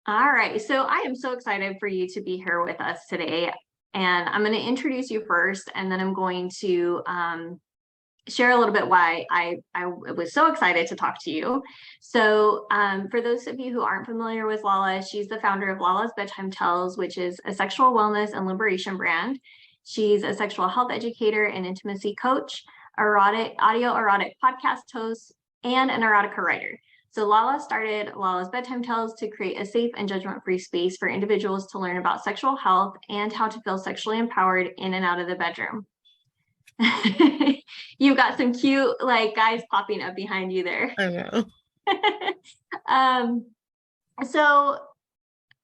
All right, so I am so excited for you to be here with us today. And I'm going to introduce you first, and then I'm going to share a little bit why I was so excited to talk to you. So, for those of you who aren't familiar with Lala, she's the founder of Lala's Bedtime Tells, which is a sexual wellness and liberation brand. She's a sexual health educator and intimacy coach, erotic podcast host, and an erotica writer. So Lala started Lala's Bedtime Tells to create a safe and judgment-free space for individuals to learn about sexual health and how to feel sexually empowered in and out of the bedroom. You've got some cute guys popping up behind you there. I know. So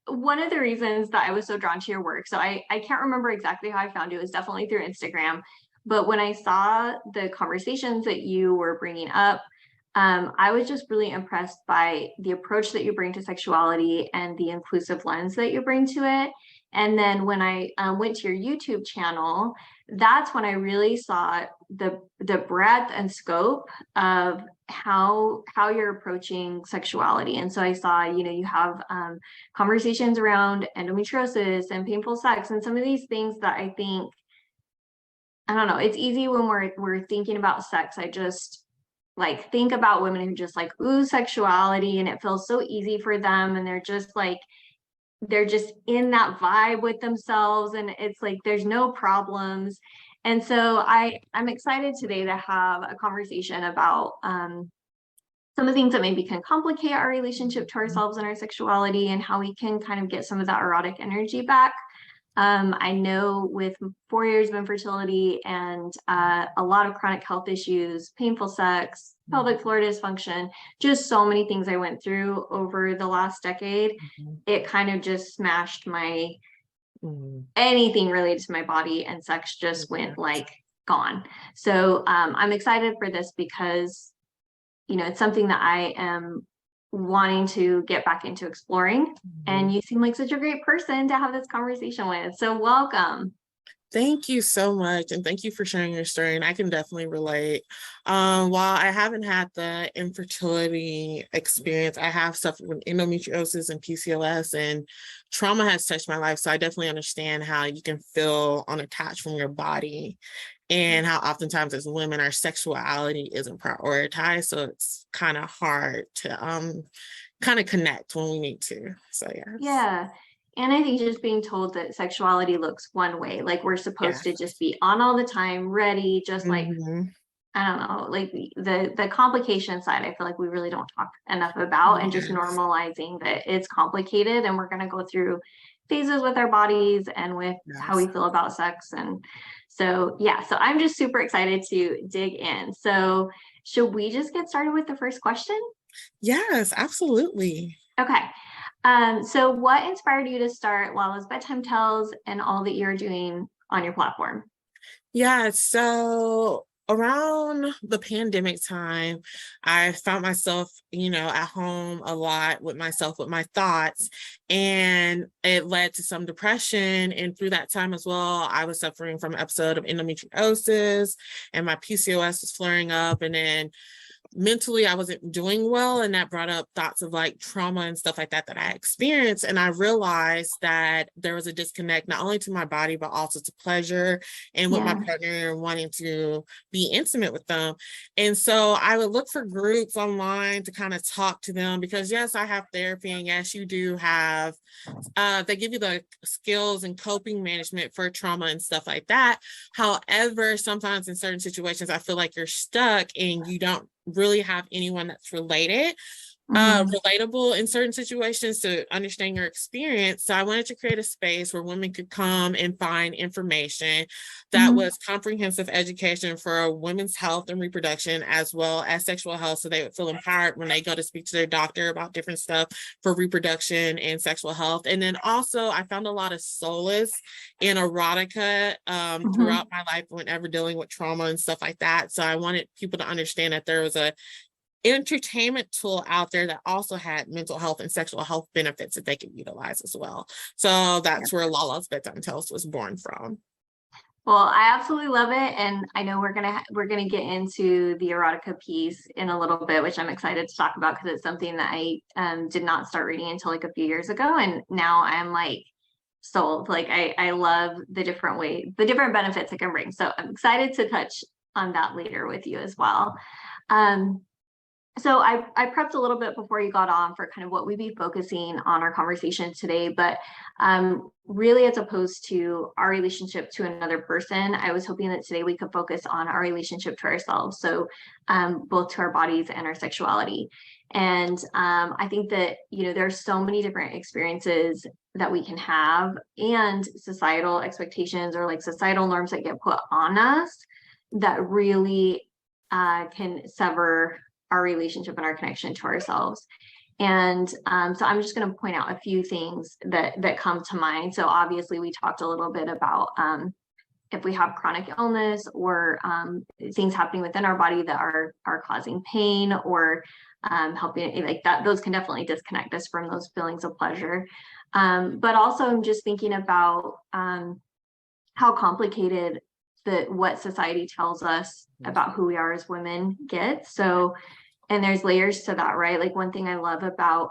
one of the reasons that I was so drawn to your work, so I can't remember exactly how I found you. It was definitely through Instagram, but when I saw the conversations that you were bringing up, I was just really impressed by the approach that you bring to sexuality and the inclusive lens that you bring to it. And then when I went to your YouTube channel, that's when I really saw the breadth and scope of how you're approaching sexuality. And so I saw, you have conversations around endometriosis and painful sex and some of these things that I think, I don't know, it's easy when we're thinking about sex. I just think about women who just ooh, sexuality, and it feels so easy for them, and they're just in that vibe with themselves, and it's there's no problems. And so I'm excited today to have a conversation about some of the things that maybe can complicate our relationship to ourselves and our sexuality, and how we can kind of get some of that erotic energy back. I know with 4 years of infertility and a lot of chronic health issues, painful sex, pelvic floor dysfunction, just so many things I went through over the last decade, it kind of just smashed my anything related to my body, and sex just went gone. So I'm excited for this because, it's something that I am wanting to get back into exploring. And you seem like such a great person to have this conversation with. So welcome. Thank you so much. And thank you for sharing your story. And I can definitely relate. While I haven't had the infertility experience, I have suffered with endometriosis and PCOS, and trauma has touched my life. So I definitely understand how you can feel unattached from your body, and how oftentimes as women our sexuality isn't prioritized, so it's kind of hard to kind of connect when we need to. So yeah. And I think just being told that sexuality looks one way, we're supposed to just be on all the time, ready, just I don't know, the complication side, I feel like we really don't talk enough about, and just normalizing that it's complicated and we're going to go through phases with our bodies and with how we feel about sex. And so, so I'm just super excited to dig in. So should we just get started with the first question? Yes, absolutely. Okay. So what inspired you to start Lala's Bedtime Tells and all that you're doing on your platform? Yeah, so around the pandemic time, I found myself, at home a lot with myself, with my thoughts, and it led to some depression. And through that time as well, I was suffering from an episode of endometriosis, and my PCOS was flaring up, and then mentally I wasn't doing well, and that brought up thoughts of trauma and stuff like that I experienced. And I realized that there was a disconnect, not only to my body but also to pleasure, and with my partner wanting to be intimate with them. And so I would look for groups online to kind of talk to them, because yes, I have therapy, and yes, you do have they give you the skills and coping management for trauma and stuff like that. However, sometimes in certain situations I feel like you're stuck and you don't really have anyone that's relatable in certain situations to understand your experience. So I wanted to create a space where women could come and find information that was comprehensive education for women's health and reproduction, as well as sexual health, so they would feel empowered when they go to speak to their doctor about different stuff for reproduction and sexual health. And then also I found a lot of solace in erotica throughout my life whenever dealing with trauma and stuff like that. So I wanted people to understand that there was a entertainment tool out there that also had mental health and sexual health benefits that they could utilize as well. So that's where Lala's Bedtime Tells was born from. Well, I absolutely love it, and I know we're gonna get into the erotica piece in a little bit, which I'm excited to talk about because it's something that I did not start reading until like a few years ago, and now I'm like sold. Like I love the different benefits it can bring. So I'm excited to touch on that later with you as well. Um, so I prepped a little bit before you got on for kind of what we'd be focusing on our conversation today, but really as opposed to our relationship to another person, I was hoping that today we could focus on our relationship to ourselves. So both to our bodies and our sexuality. And I think that, you know, there's so many different experiences that we can have and societal expectations or like societal norms that get put on us that really can sever our relationship and our connection to ourselves. And so I'm just going to point out a few things that come to mind. So obviously we talked a little bit about if we have chronic illness or things happening within our body that are causing pain or helping like that, those can definitely disconnect us from those feelings of pleasure. But also I'm just thinking about how complicated what society tells us about who we are as women gets. So, and there's layers to that, right? Like one thing I love about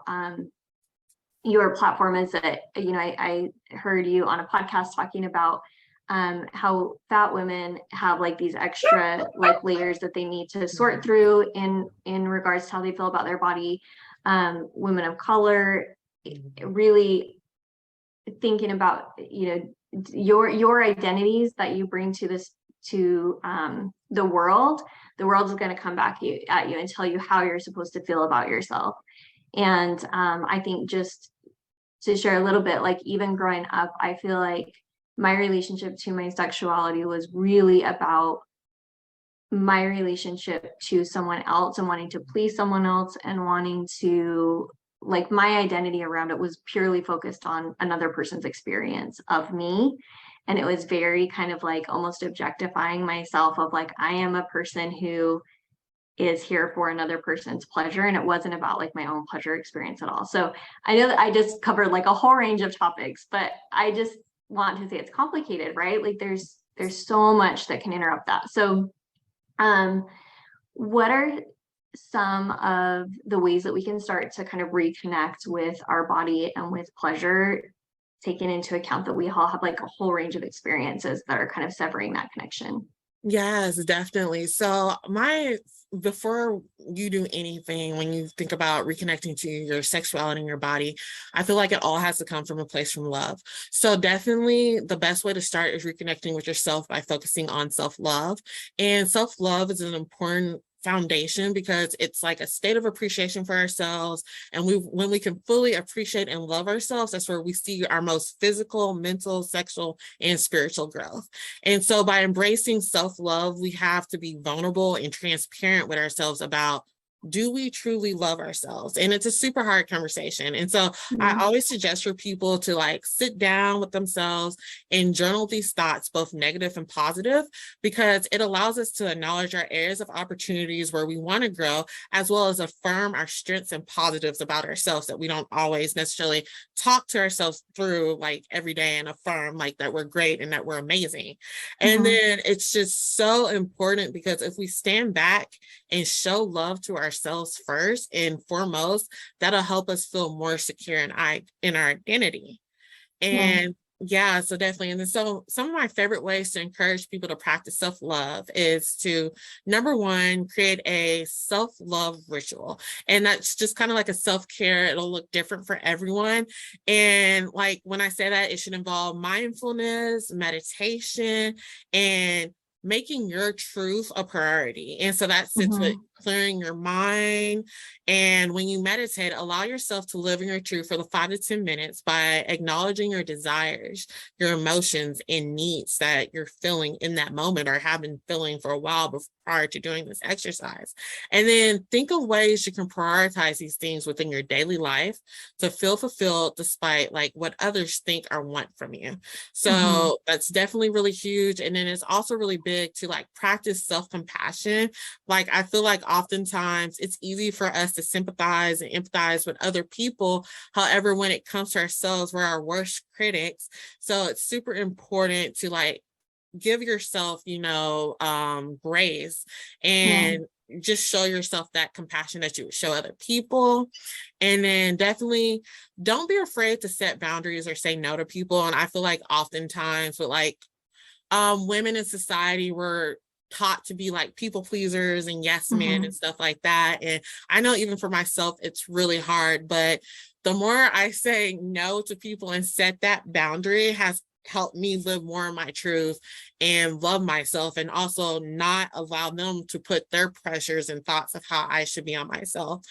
your platform is that, you know, I heard you on a podcast talking about how fat women have like these extra like layers that they need to sort through in regards to how they feel about their body. Women of color, really thinking about, you know, your identities that you bring to this to the world is going to come back at you and tell you how you're supposed to feel about yourself. And I think just to share a little bit, like even growing up, I feel like my relationship to my sexuality was really about my relationship to someone else and wanting to please someone else and wanting to like my identity around it was purely focused on another person's experience of me. And it was very kind of like almost objectifying myself of like, I am a person who is here for another person's pleasure. And it wasn't about like my own pleasure experience at all. So I know that I just covered like a whole range of topics, but I just want to say it's complicated, right? Like there's so much that can interrupt that. So what are some of the ways that we can start to kind of reconnect with our body and with pleasure, taking into account that we all have like a whole range of experiences that are kind of severing that connection? Yes, definitely. So before you do anything, when you think about reconnecting to your sexuality and your body, I feel like it all has to come from a place from love. So definitely the best way to start is reconnecting with yourself by focusing on self-love. And self-love is an important foundation because it's like a state of appreciation for ourselves, and when we can fully appreciate and love ourselves, that's where we see our most physical, mental, sexual, and spiritual growth. And so by embracing self-love, we have to be vulnerable and transparent with ourselves about, do we truly love ourselves? And it's a super hard conversation. And so I always suggest for people to like sit down with themselves and journal these thoughts, both negative and positive, because it allows us to acknowledge our areas of opportunities where we want to grow, as well as affirm our strengths and positives about ourselves that we don't always necessarily talk to ourselves through like every day and affirm like that we're great and that we're amazing. And then it's just so important because if we stand back and show love to ourselves first and foremost, that'll help us feel more secure in our identity. And yeah, so definitely. And then so some of my favorite ways to encourage people to practice self-love is to, number one, create a self-love ritual. And that's just kind of like a self-care. It'll look different for everyone. And like when I say that, it should involve mindfulness, meditation, and making your truth a priority. And so that sits with clearing your mind. And when you meditate, allow yourself to live in your truth for the 5 to 10 minutes by acknowledging your desires, your emotions, and needs that you're feeling in that moment or have been feeling for a while prior to doing this exercise. And then think of ways you can prioritize these things within your daily life to feel fulfilled despite like what others think or want from you. So that's definitely really huge. And then it's also really big to like practice self-compassion. Like I feel like oftentimes it's easy for us to sympathize and empathize with other people. However, when it comes to ourselves, we're our worst critics. So it's super important to like give yourself, grace, Yeah. and just show yourself that compassion that you would show other people. And then definitely don't be afraid to set boundaries or say no to people. And I feel like oftentimes with like women in society were taught to be like people pleasers and yes men and Mhm. stuff like that. And I know even for myself, it's really hard, but the more I say no to people and set that boundary has helped me live more of my truth and love myself, and also not allow them to put their pressures and thoughts of how I should be on myself.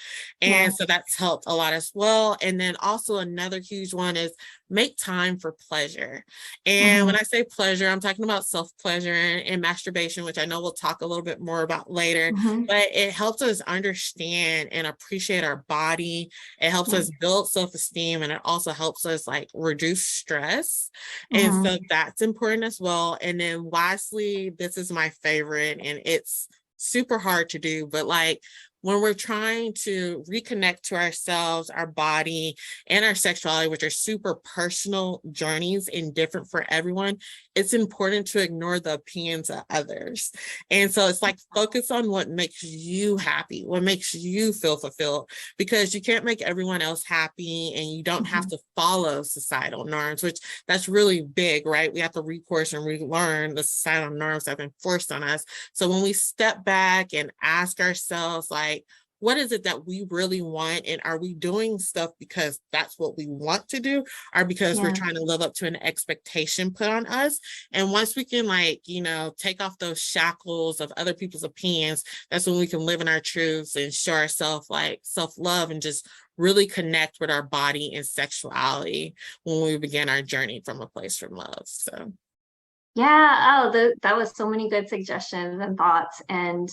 And Yeah. so that's helped a lot as well. And then also another huge one is make time for pleasure. And when Mhm. I say pleasure, I'm talking about self-pleasure and masturbation, which I know we'll talk a little bit more about later, Mhm. but it helps us understand and appreciate our body. It helps Yeah. us build self-esteem, and it also helps us like reduce stress. And so Mhm. that's important as well. And then lastly, this is my favorite, and it's super hard to do, but like when we're trying to reconnect to ourselves, our body, and our sexuality, which are super personal journeys and different for everyone, it's important to ignore the opinions of others. And so it's like focus on what makes you happy, what makes you feel fulfilled, because you can't make everyone else happy, and you don't have Mhm. to follow societal norms, which that's really big, right? We have to recourse and relearn the societal norms that have been forced on us. So when we step back and ask ourselves, like, what is it that we really want? And are we doing stuff because that's what we want to do, or because we're Yeah. trying to live up to an expectation put on us? And once we can, like, take off those shackles of other people's opinions, that's when we can live in our truths and show ourselves like self-love and just really connect with our body and sexuality when we begin our journey from a place from love. So, Yeah. Oh, that was so many good suggestions and thoughts. And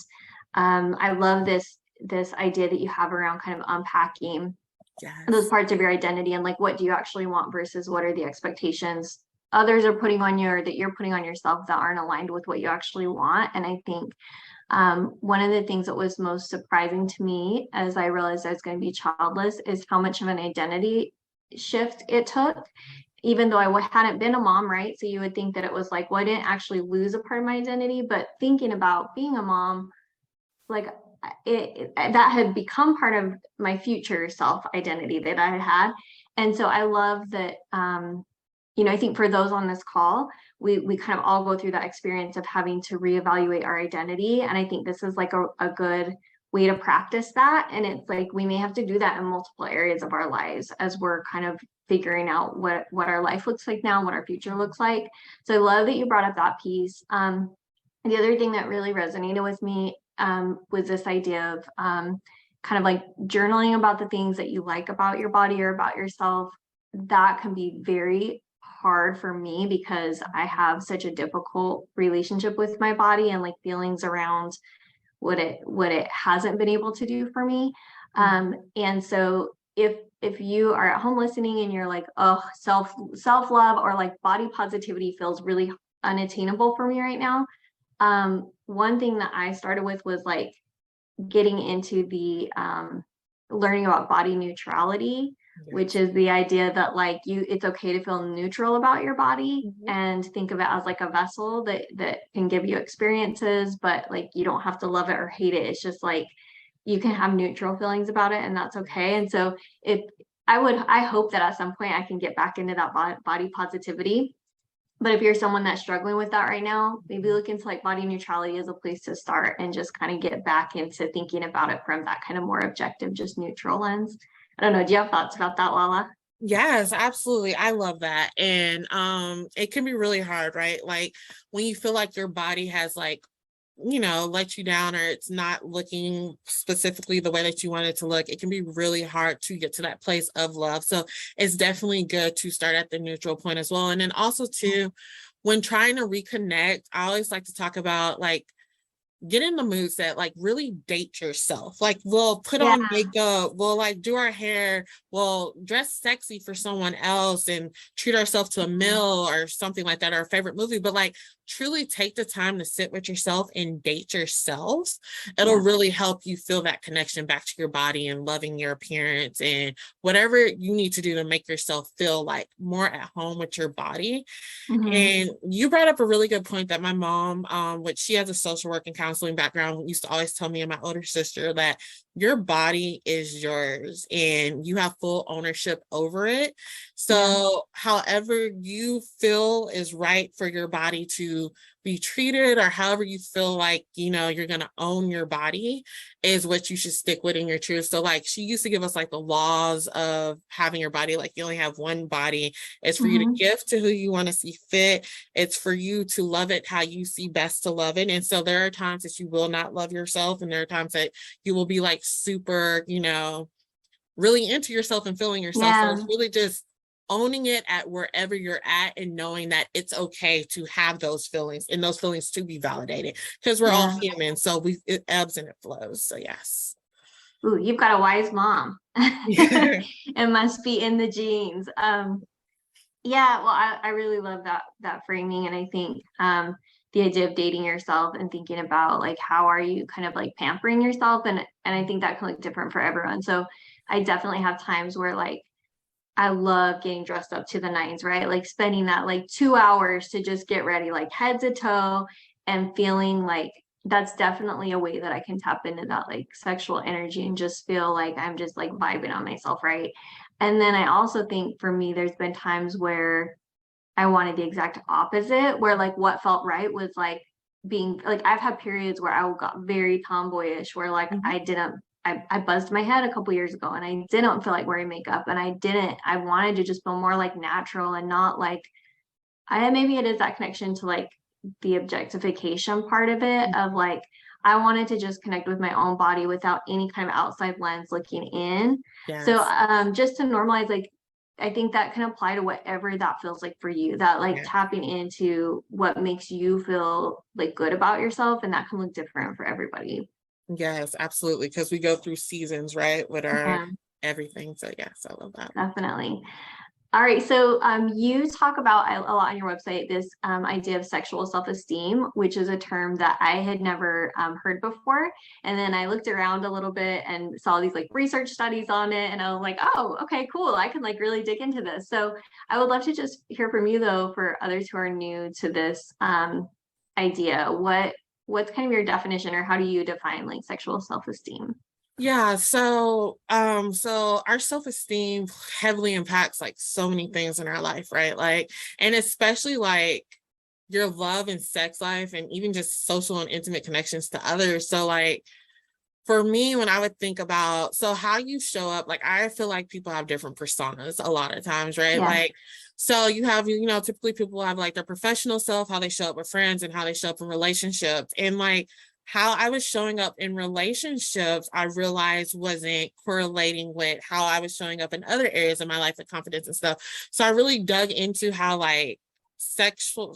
I love this idea that you have around kind of unpacking those yes. parts of your identity and like what do you actually want versus what are the expectations others are putting on you or that you're putting on yourself that aren't aligned with what you actually want. And I think one of the things that was most surprising to me as I realized I was going to be childless is how much of an identity shift it took, even though I hadn't been a mom, right? So you would think that it was like, well, I didn't actually lose a part of my identity, but thinking about being a mom, like that had become part of my future self identity that I had. And so I love that, I think for those on this call, we kind of all go through that experience of having to reevaluate our identity. And I think this is like a good way to practice that. And it's like we may have to do that in multiple areas of our lives as we're kind of figuring out what our life looks like now, what our future looks like. So I love that you brought up that piece. The other thing that really resonated with me was this idea of kind of like journaling about the things that you like about your body or about yourself. That can be very hard for me because I have such a difficult relationship with my body and like feelings around what it hasn't been able to do for me. And so if you are at home listening and you're like, oh, self love or like body positivity feels really unattainable for me right now, one thing that I started with was like getting into the learning about body neutrality, which Yes. is the idea that like it's okay to feel neutral about your body Mhm. and think of it as like a vessel that can give you experiences, but like you don't have to love it or hate it. It's just like you can have neutral feelings about it and that's okay. And so if I hope that at some point I can get back into that body positivity. But if you're someone that's struggling with that right now, maybe look into like body neutrality as a place to start and just kind of get back into thinking about it from that kind of more objective, just neutral lens. I don't know. Do you have thoughts about that, Lala? Yes, absolutely. I love that. And it can be really hard, right? Like when you feel like your body has like, let you down, or it's not looking specifically the way that you want it to look, it can be really hard to get to that place of love. So it's definitely good to start at the neutral point as well. And then also too, when trying to reconnect, I always like to talk about like get in the mood set, like really date yourself. Like we'll put Yeah. on makeup, we'll like do our hair, we'll dress sexy for someone else and treat ourselves to a meal or something like that, or a favorite movie. But like truly take the time to sit with yourself and date yourself. It'll really help you feel that connection back to your body and loving your appearance and whatever you need to do to make yourself feel like more at home with your body. And you brought up a really good point that my mom, which she has a social work and counseling background, used to always tell me and my older sister that your body is yours and you have full ownership over it. So however you feel is right for your body to be treated, or however you feel like, you know, you're going to own your body, is what you should stick with in your truth. So like she used to give us like the laws of having your body, like you only have one body. It's for you to give to who you want to see fit. It's for you to love it how you see best to love it. And so there are times that you will not love yourself, and there are times that you will be like super, you know, really into yourself and feeling yourself. So it's really just owning it at wherever you're at and knowing that it's okay to have those feelings and those feelings to be validated, because we're all human. So it ebbs and it flows. So yes. Ooh, you've got a wise mom. It must be in the genes. Yeah, well, I really love that framing. And I think the idea of dating yourself and thinking about like how are you kind of like pampering yourself, and I think that can look different for everyone. So I definitely have times where like I love getting dressed up to the nines, right? Like spending that like 2 hours to just get ready, like head to toe, and feeling like that's definitely a way that I can tap into that like sexual energy and just feel like I'm just like vibing on myself, right? And then I also think for me, there's been times where I wanted the exact opposite, where like what felt right was like being like, I've had periods where I got very tomboyish, where like I buzzed my head a couple years ago and I didn't feel like wearing makeup, and I wanted to just feel more like natural and not like, maybe it is that connection to like the objectification part of it, of like, I wanted to just connect with my own body without any kind of outside lens looking in. So just to normalize, like, I think that can apply to whatever that feels like for you, that like tapping into what makes you feel like good about yourself, and that can look different for everybody. Yes, absolutely. Because we go through seasons, right? With our everything. So yes, I love that. Definitely. All right, so you talk about a lot on your website this idea of sexual self-esteem, which is a term that I had never heard before. And then I looked around a little bit and saw these like research studies on it, and I was like, oh, okay, cool. I can like really dig into this. So I would love to just hear from you though, for others who are new to this idea. What's kind of your definition, or how do you define like sexual self-esteem? Yeah, so our self-esteem heavily impacts like so many things in our life, right? Like, and especially like your love and sex life, and even just social and intimate connections to others. So like for me, when I would think about so how you show up, like I feel like people have different personas a lot of times, right? Like, so you have, you know, typically people have like their professional self, how they show up with friends, and how they show up in relationships. And like how I was showing up in relationships, I realized wasn't correlating with how I was showing up in other areas of my life, with confidence and stuff. So I really dug into how like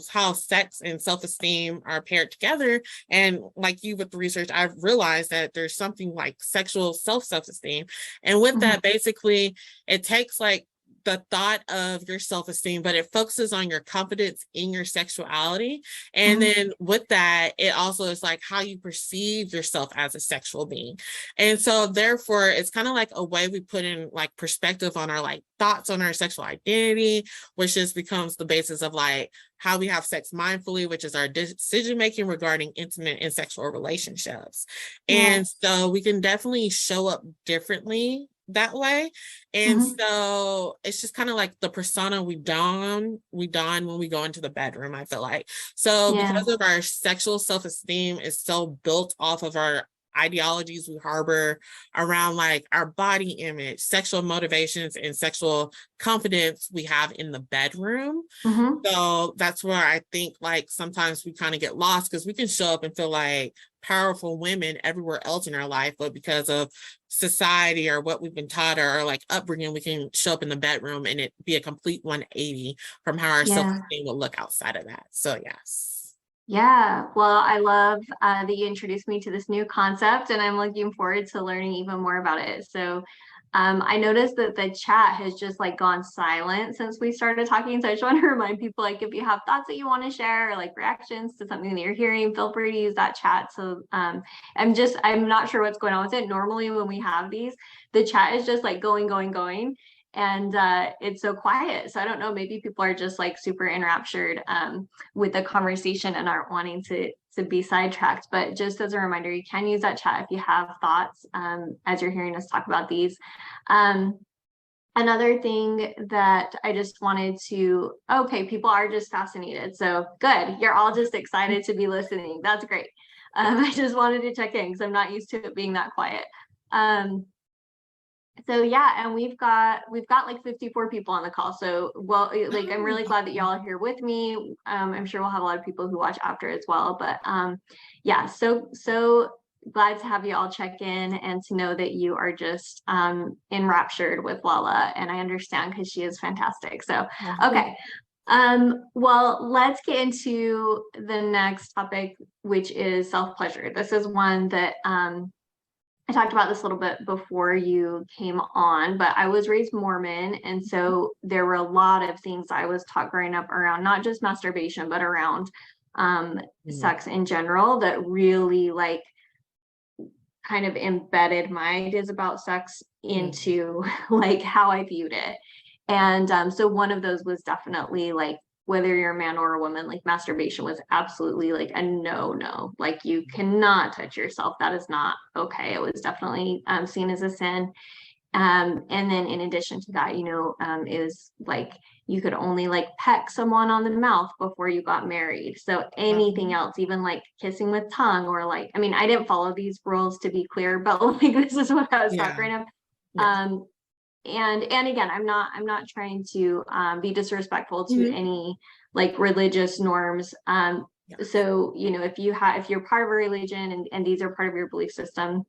how sex and self-esteem are paired together. And like you with the research, I've realized that there's something like sexual self-esteem. And with that, basically it takes like the thought of your self-esteem, but it focuses on your confidence in your sexuality. And then with that, it also is like how you perceive yourself as a sexual being. And so therefore, it's kind of like a way we put in like perspective on our like thoughts on our sexual identity, which just becomes the basis of like how we have sex mindfully, which is our decision making regarding intimate and sexual relationships. And so we can definitely show up differently that way. And so it's just kind of like the persona we don when we go into the bedroom, I feel like. So because of our sexual self-esteem is so built off of our ideologies we harbor around like our body image, sexual motivations, and sexual confidence we have in the bedroom. So that's where I think like sometimes we kind of get lost, because we can show up and feel like powerful women everywhere else in our life, but because of society or what we've been taught, or our like upbringing, we can show up in the bedroom and it be a complete 180 from how our self-esteem will look outside of that. So yes. Yeah, well, I love that you introduced me to this new concept, and I'm looking forward to learning even more about it. So, I noticed that the chat has just like gone silent since we started talking. So I just want to remind people, like, if you have thoughts that you want to share or like reactions to something that you're hearing, feel free to use that chat. So, I'm not sure what's going on with it. Normally, when we have these, the chat is just like going, going, going, and it's so quiet. So I don't know, maybe people are just like super enraptured with the conversation and aren't wanting to be sidetracked. But just as a reminder, you can use that chat if you have thoughts as you're hearing us talk about these. Um, Another thing that I just wanted to, okay, people are just fascinated. So good. You're all just excited to be listening. That's great. I just wanted to check in because I'm not used to it being that quiet. So yeah, and we've got like 54 people on the call. So well, like I'm really glad that y'all are here with me. I'm sure we'll have a lot of people who watch after as well. But yeah, so glad to have you all check in and to know that you are just enraptured with Lala. And I understand because she is fantastic. So okay. Well, let's get into the next topic, which is self-pleasure. This is one that I talked about this a little bit before you came on, but I was raised Mormon. And so there were a lot of things I was taught growing up around not just masturbation, but around sex in general that really like kind of embedded my ideas about sex into like how I viewed it. And so one of those was definitely like whether you're a man or a woman, like masturbation was absolutely like a no. Like you cannot touch yourself. That is not okay. It was definitely seen as a sin. And then in addition to that, is like you could only like peck someone on the mouth before you got married. So anything else, even like kissing with tongue or like, I mean, I didn't follow these rules to be clear, but like this is what I was taught growing up. And again, I'm not trying to be disrespectful to any like religious norms. So if you're part of a religion and these are part of your belief system,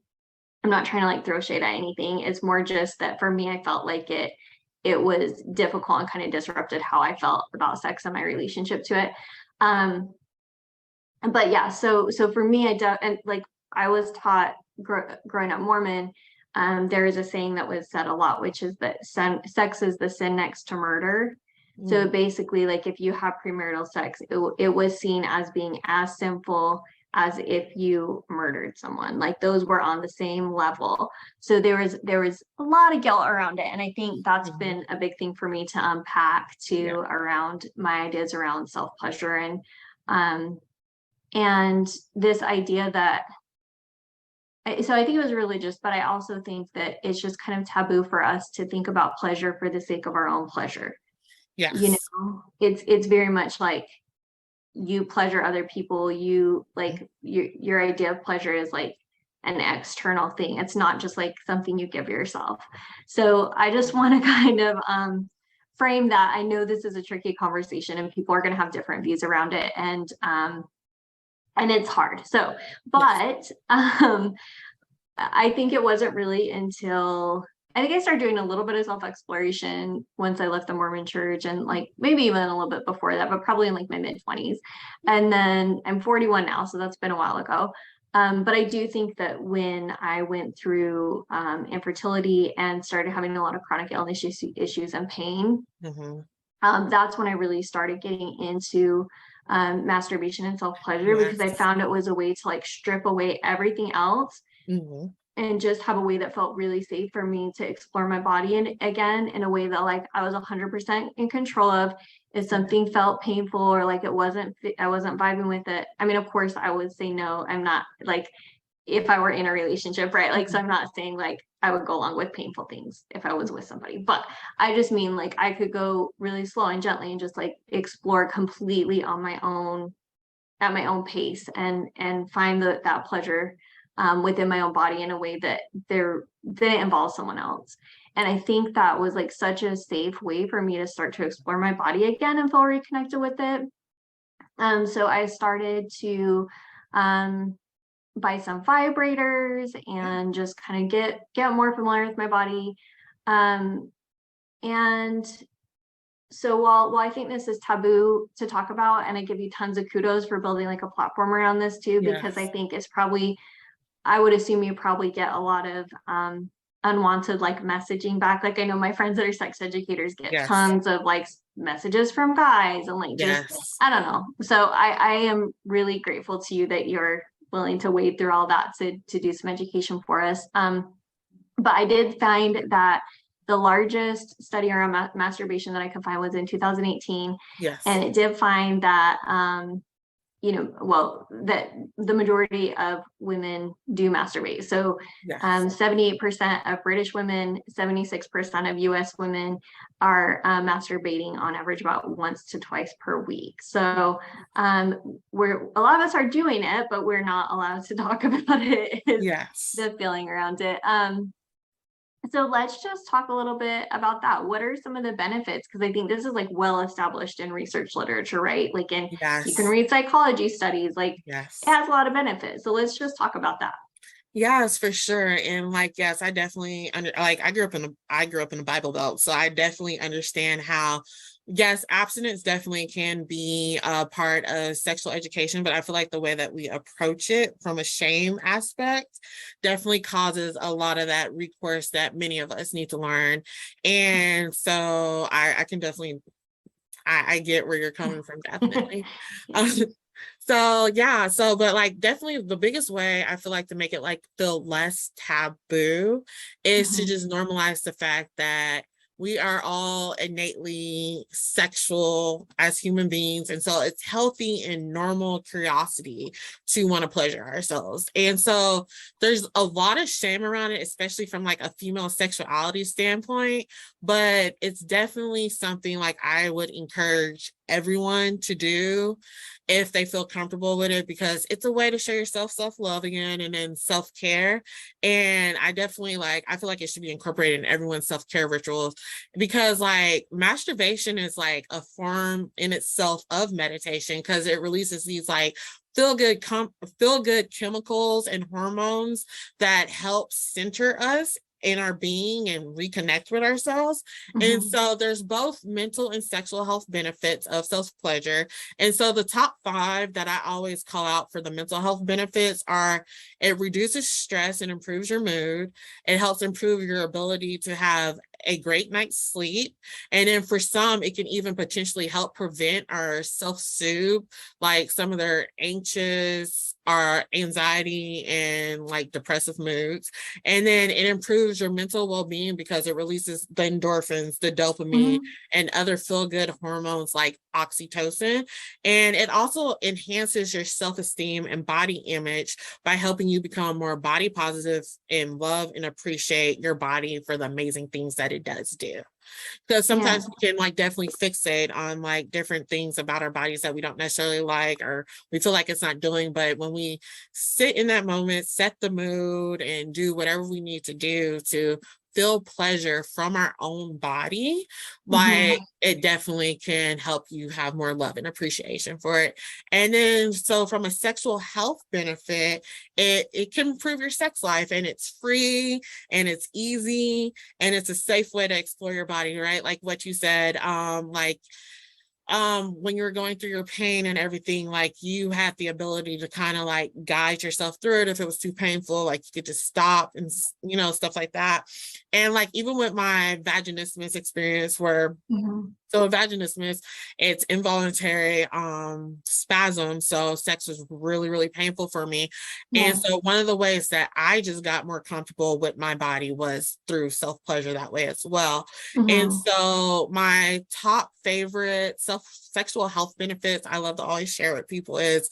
I'm not trying to like throw shade at anything. It's more just that for me, I felt like it was difficult and kind of disrupted how I felt about sex and my relationship to it. But yeah, so for me, and like I was taught growing up Mormon, there is a saying that was said a lot, which is that sex is the sin next to murder. So basically, like if you have premarital sex, it was seen as being as sinful as if you murdered someone. Like those were on the same level. So there was a lot of guilt around it, and I think that's been a big thing for me to unpack too around my ideas around self pleasure and this idea that. So I think it was religious, but I also think that it's just kind of taboo for us to think about pleasure for the sake of our own pleasure. It's very much like you pleasure other people. You like your idea of pleasure is like an external thing. It's not just like something you give yourself. So I just want to kind of frame that. I know this is a tricky conversation and people are going to have different views around it, and it's hard. So, but I think it wasn't really until I think I started doing a little bit of self-exploration once I left the Mormon church, and like maybe even a little bit before that, but probably in like my mid-20s. And then I'm 41 now, so that's been a while ago. But I do think that when I went through infertility and started having a lot of chronic illness issues and pain, that's when I really started getting into masturbation and self-pleasure because I found it was a way to like strip away everything else and just have a way that felt really safe for me to explore my body and again in a way that like I was 100% in control of. If something felt painful or like I wasn't vibing with it, I mean, of course I would say no. I'm not like if I were in a relationship, right? Like, so I'm not saying like I would go along with painful things if I was with somebody, but I just mean like I could go really slow and gently and just like explore completely on my own at my own pace and find that pleasure within my own body in a way that didn't involve someone else. And I think that was like such a safe way for me to start to explore my body again and feel reconnected with it. So I started to buy some vibrators and just kind of get more familiar with my body. And So while I think this is taboo to talk about, and I give you tons of kudos for building like a platform around this too, because I Yes. think it's probably, I would assume you probably get a lot of unwanted like messaging back. Like I know my friends that are sex educators get Yes. tons of like messages from guys and like just, Yes. I don't know. So I am really grateful to you that you're willing to wade through all that to do some education for us. But I did find that the largest study around masturbation that I could find was in 2018. Yes. And it did find that, well, that the majority of women do masturbate. So Yes. 78% of British women, 76% of US women are masturbating on average about once to twice per week. So we're, a lot of us are doing it, but we're not allowed to talk about it, is Yes. the feeling around it. So let's just talk a little bit about that. What are some of the benefits? Because I think this is like well established in research literature, right? Like in, you can Yes. read psychology studies, like it Yes. has a lot of benefits. So let's just talk about that. Yes, for sure. And like, yes, I definitely like I grew up in the Bible Belt. So I definitely understand how, yes, abstinence definitely can be a part of sexual education, but I feel like the way that we approach it from a shame aspect definitely causes a lot of that recourse that many of us need to learn. And so I can definitely I get where you're coming from, definitely. Yeah. Um, so yeah, so but like definitely the biggest way I feel like to make it like feel less taboo is to Mhm. just normalize the fact that we are all innately sexual as human beings. And so it's healthy and normal curiosity to want to pleasure ourselves. And so there's a lot of shame around it, especially from like a female sexuality standpoint, but it's definitely something like I would encourage everyone to do if they feel comfortable with it, because it's a way to show yourself self-love again and then self-care. And I definitely like, I feel like it should be incorporated in everyone's self-care rituals, because like masturbation is like a form in itself of meditation, because it releases these like feel good chemicals and hormones that help center us in our being and reconnect with ourselves. And Mhm. so there's both mental and sexual health benefits of self-pleasure. And so the top 5 that I always call out for the mental health benefits are: it reduces stress and improves your mood. It helps improve your ability to have a great night's sleep. And then for some, it can even potentially help prevent or self-soothe like some of their anxious or anxiety and like depressive moods. And then it improves your mental well-being because it releases the endorphins, the dopamine, Mhm. and other feel-good hormones like oxytocin. And it also enhances your self-esteem and body image by helping you become more body positive and love and appreciate your body for the amazing things that it does do. Because Yeah. sometimes we can like definitely fixate on like different things about our bodies that we don't necessarily like, or we feel like it's not doing. But when we sit in that moment, set the mood, and do whatever we need to do to feel pleasure from our own body, Mhm. like it definitely can help you have more love and appreciation for it. And then so from a sexual health benefit, it can improve your sex life, and it's free and it's easy and it's a safe way to explore your body, right? Like what you said, like when you were going through your pain and everything, like you had the ability to kind of like guide yourself through it. If it was too painful, like you could just stop and stuff like that. And like even with my vaginismus experience, where Mhm. so vaginismus, it's involuntary spasm. So sex was really, really painful for me. And Yeah. so one of the ways that I just got more comfortable with my body was through self-pleasure that way as well. And Mhm. so my top favorite sexual health benefits I love to always share with people is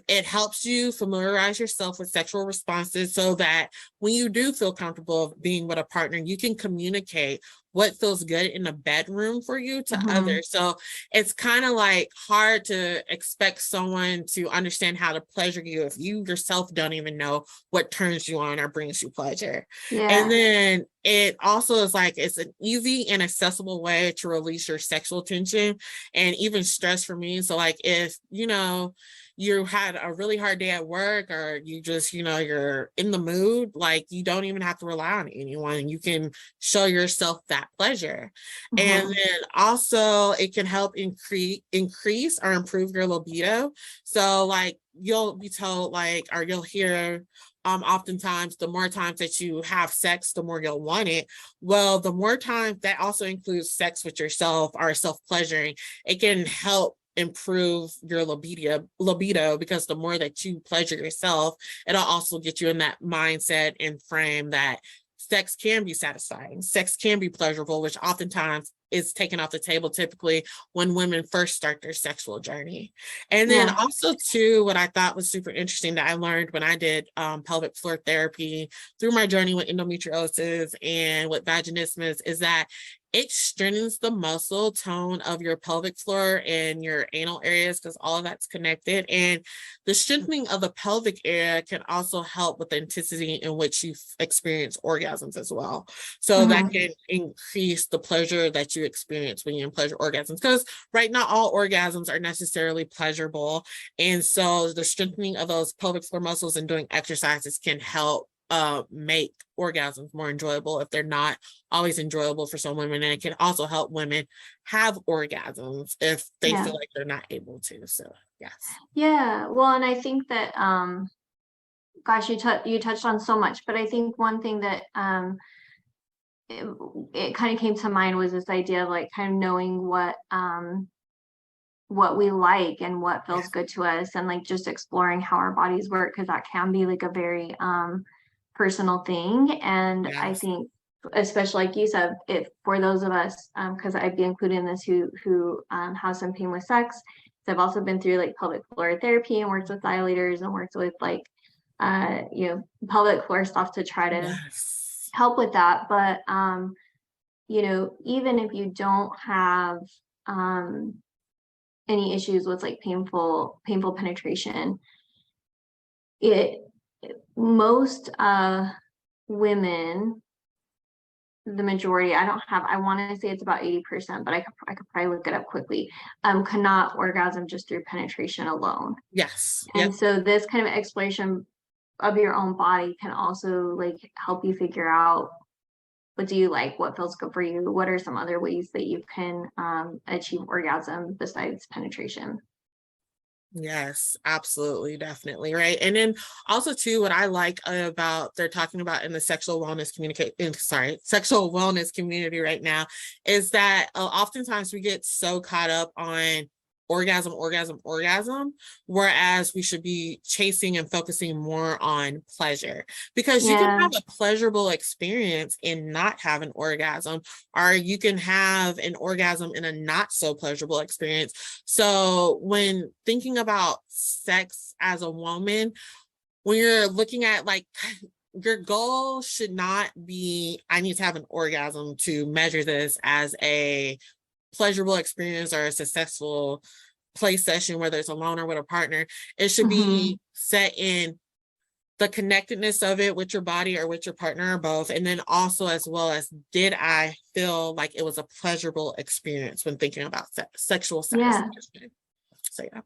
it helps you familiarize yourself with sexual responses so that when you do feel comfortable being with a partner, you can communicate what feels good in the bedroom for you to Mhm. others. So it's kind of like hard to expect someone to understand how to pleasure you if you yourself don't even know what turns you on or brings you pleasure. And Yeah. then it also is like it's an easy and accessible way to release your sexual tension and even stress for me. So like if you had a really hard day at work, or you just, you're in the mood, like you don't even have to rely on anyone. You can show yourself that pleasure. And Mhm. then also it can help increase or improve your libido. So like you'll be told, like, or you'll hear oftentimes the more times that you have sex, the more you'll want it. Well, the more times, that also includes sex with yourself or self-pleasuring, it can help improve your libido, because the more that you pleasure yourself, it'll also get you in that mindset and frame that sex can be satisfying, sex can be pleasurable, which oftentimes is taken off the table typically when women first start their sexual journey. And then Yeah. also too, what I thought was super interesting that I learned when I did pelvic floor therapy through my journey with endometriosis and with vaginismus is that it strengthens the muscle tone of your pelvic floor and your anal areas, because all of that's connected. And the strengthening of the pelvic area can also help with the intensity in which you experience orgasms as well. So that Mhm. can increase the pleasure that you experience when you're in pleasure orgasms, because right, not all orgasms are necessarily pleasurable. And so the strengthening of those pelvic floor muscles and doing exercises can help make orgasms more enjoyable if they're not always enjoyable for some women. And it can also help women have orgasms if they Yeah. feel like they're not able to. So yes. Yeah. Well, and I think that gosh, you touched on so much, but I think one thing that it, it kind of came to mind was this idea of like kind of knowing what we like and what feels Yes. good to us, and like just exploring how our bodies work, because that can be like a very personal thing. And I Yes. think, especially like you said, if for those of us, because I'd be included in this, who have some pain with sex. So I've also been through like pelvic floor therapy and worked with dilators and worked with like pelvic floor stuff to try to Yes. help with that. But even if you don't have um any issues with like painful penetration, it most women, the majority, I want to say it's about 80%, but I could probably look it up quickly, cannot orgasm just through penetration alone. Yes. And Yep. so this kind of exploration of your own body can also like help you figure out what do you like, what feels good for you, what are some other ways that you can achieve orgasm besides penetration. Yes, absolutely, definitely, right. And then also too, what I like about they're talking about in the sexual wellness community right now is that oftentimes we get so caught up on orgasm, whereas we should be chasing and focusing more on pleasure, because you can Yeah. have a pleasurable experience and not have an orgasm, or you can have an orgasm in a not so pleasurable experience. So when thinking about sex as a woman, when you're looking at like your goal should not be, I need to have an orgasm to measure this as a pleasurable experience or a successful play session, whether it's alone or with a partner. It should Hmm. be set in the connectedness of it with your body or with your partner or both. And then also, as well as, did I feel like it was a pleasurable experience when thinking about sexual Yeah. satisfaction? So yeah.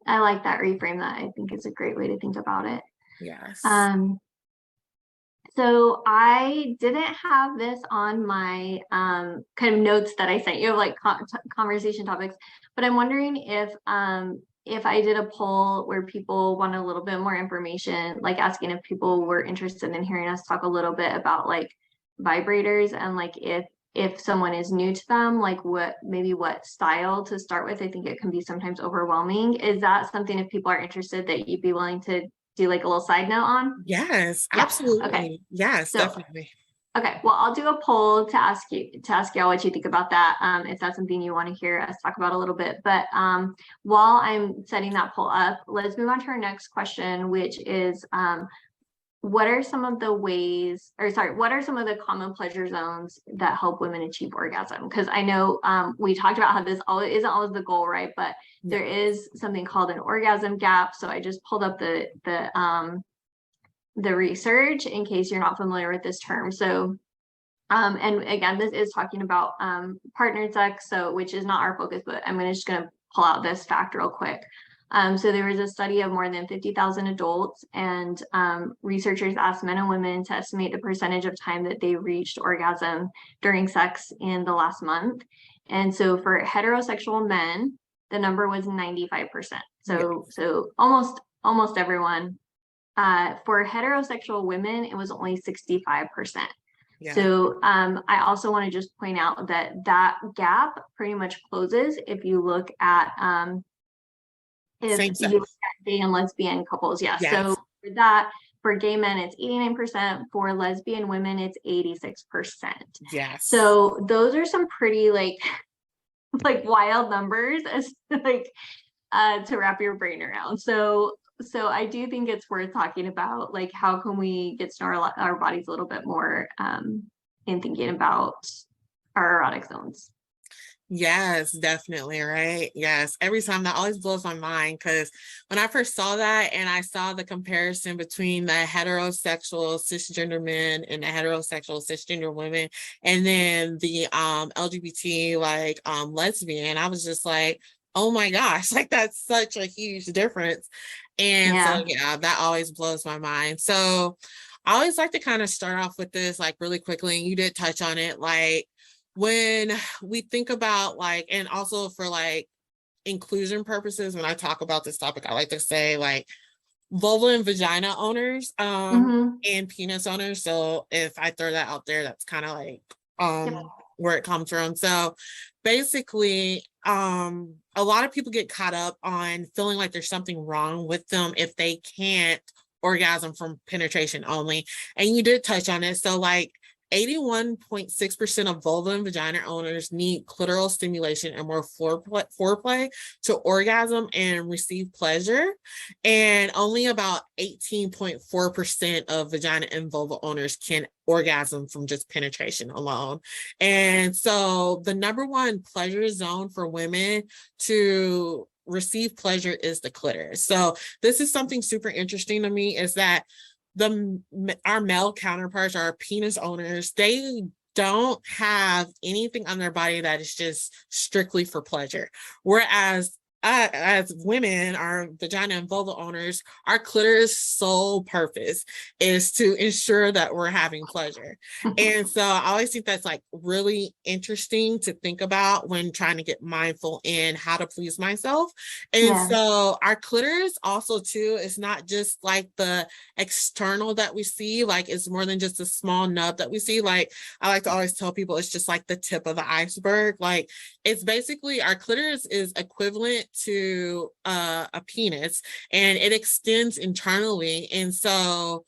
I like that reframe. That I think is a great way to think about it. Yes. Um, so I didn't have this on my kind of notes that I sent you of like conversation topics, but I'm wondering if I did a poll where people want a little bit more information, like asking if people were interested in hearing us talk a little bit about like vibrators, and like if someone is new to them, like what style to start with. I think it can be sometimes overwhelming. Is that something, if people are interested, that you'd be willing to do like a little side note on? Yes, Yep. Okay. absolutely. Yes, So, definitely. okay. Well, I'll do a poll to ask y'all what you think about that. If that's something you want to hear us talk about a little bit. But while I'm setting that poll up, let's move on to our next question, which is what are some of the ways, or sorry, what are some of the common pleasure zones that help women achieve orgasm? Because I know we talked about how this always isn't always the goal, right? But Yeah. there is something called an orgasm gap. So I just pulled up the research in case you're not familiar with this term. So, and again, this is talking about partnered sex, so which is not our focus, but I'm just going to pull out this fact real quick. So there was a study of more than 50,000 adults, and researchers asked men and women to estimate the percentage of time that they reached orgasm during sex in the last month. And so for heterosexual men, the number was 95%. So almost everyone. For heterosexual women, it was only 65%. Yeah. So I also want to just point out that that gap pretty much closes if you look at Same if you look sex. at gay and lesbian couples. Yeah. So Yes. for that, for gay men, it's 89%. For lesbian women, it's 86%. Yes. So those are some pretty like wild numbers as like to wrap your brain around. So I do think it's worth talking about, like, how can we get to know our bodies a little bit more in thinking about our erotic zones. Yes, definitely, right? Yes. Every time that always blows my mind because when I first saw that and I saw the comparison between the heterosexual cisgender men and the heterosexual cisgender women, and then the LGBT lesbian, I was just like, oh my gosh, like that's such a huge difference. And so Yeah. yeah, that always blows my mind. So I always like to kind of start off with this like really quickly, and you did touch on it, like when we think about like, and also for like inclusion purposes, when I talk about this topic, I like to say like vulva and vagina owners Mm-hmm. and penis owners. So if I throw that out there, that's kind of like Yep. where it comes from. So basically, a lot of people get caught up on feeling like there's something wrong with them if they can't orgasm from penetration only. And you did touch on it. So like 81.6% of vulva and vagina owners need clitoral stimulation and more foreplay to orgasm and receive pleasure. And only about 18.4% of vagina and vulva owners can orgasm from just penetration alone. And so the number one pleasure zone for women to receive pleasure is the clitoris. So this is something super interesting to me, is that our male counterparts, our penis owners, they don't have anything on their body that is just strictly for pleasure. Whereas as women, our vagina and vulva owners, our clitoris sole purpose is to ensure that we're having pleasure. And so I always think that's like really interesting to think about when trying to get mindful in how to please myself. And Yeah. so our clitoris also too is not just like the external that we see, like it's more than just a small nub that we see. Like I like to always tell people it's just like the tip of the iceberg. Like it's basically, our clitoris is equivalent to a penis, and it extends internally. And so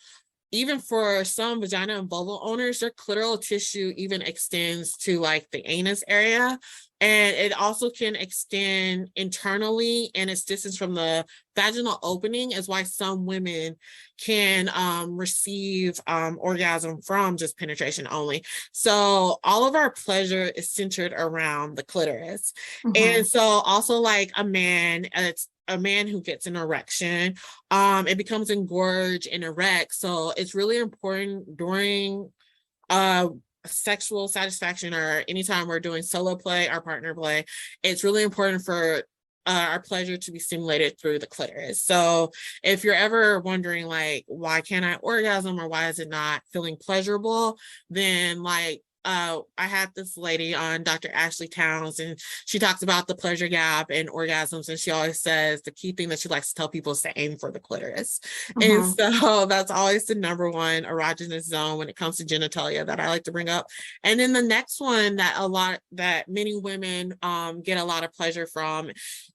even for some vagina and vulva owners, their clitoral tissue even extends to like the anus area. And it also can extend internally, and its distance from the vaginal opening is why some women can receive orgasm from just penetration only. So all of our pleasure is centered around the clitoris. Mm-hmm. And so also like it's a man who gets an erection, it becomes engorged and erect. So it's really important during sexual satisfaction, or anytime we're doing solo play or partner play, it's really important for our pleasure to be stimulated through the clitoris. So if you're ever wondering like, why can't I orgasm, or why is it not feeling pleasurable, then like I had this lady on, Dr. Ashley Towns, and she talks about the pleasure gap and orgasms, and she always says the key thing that she likes to tell people is to aim for the clitoris. And Mm-hmm. so that's always the number one erogenous zone when it comes to genitalia that I like to bring up. And then the next one that many women get a lot of pleasure from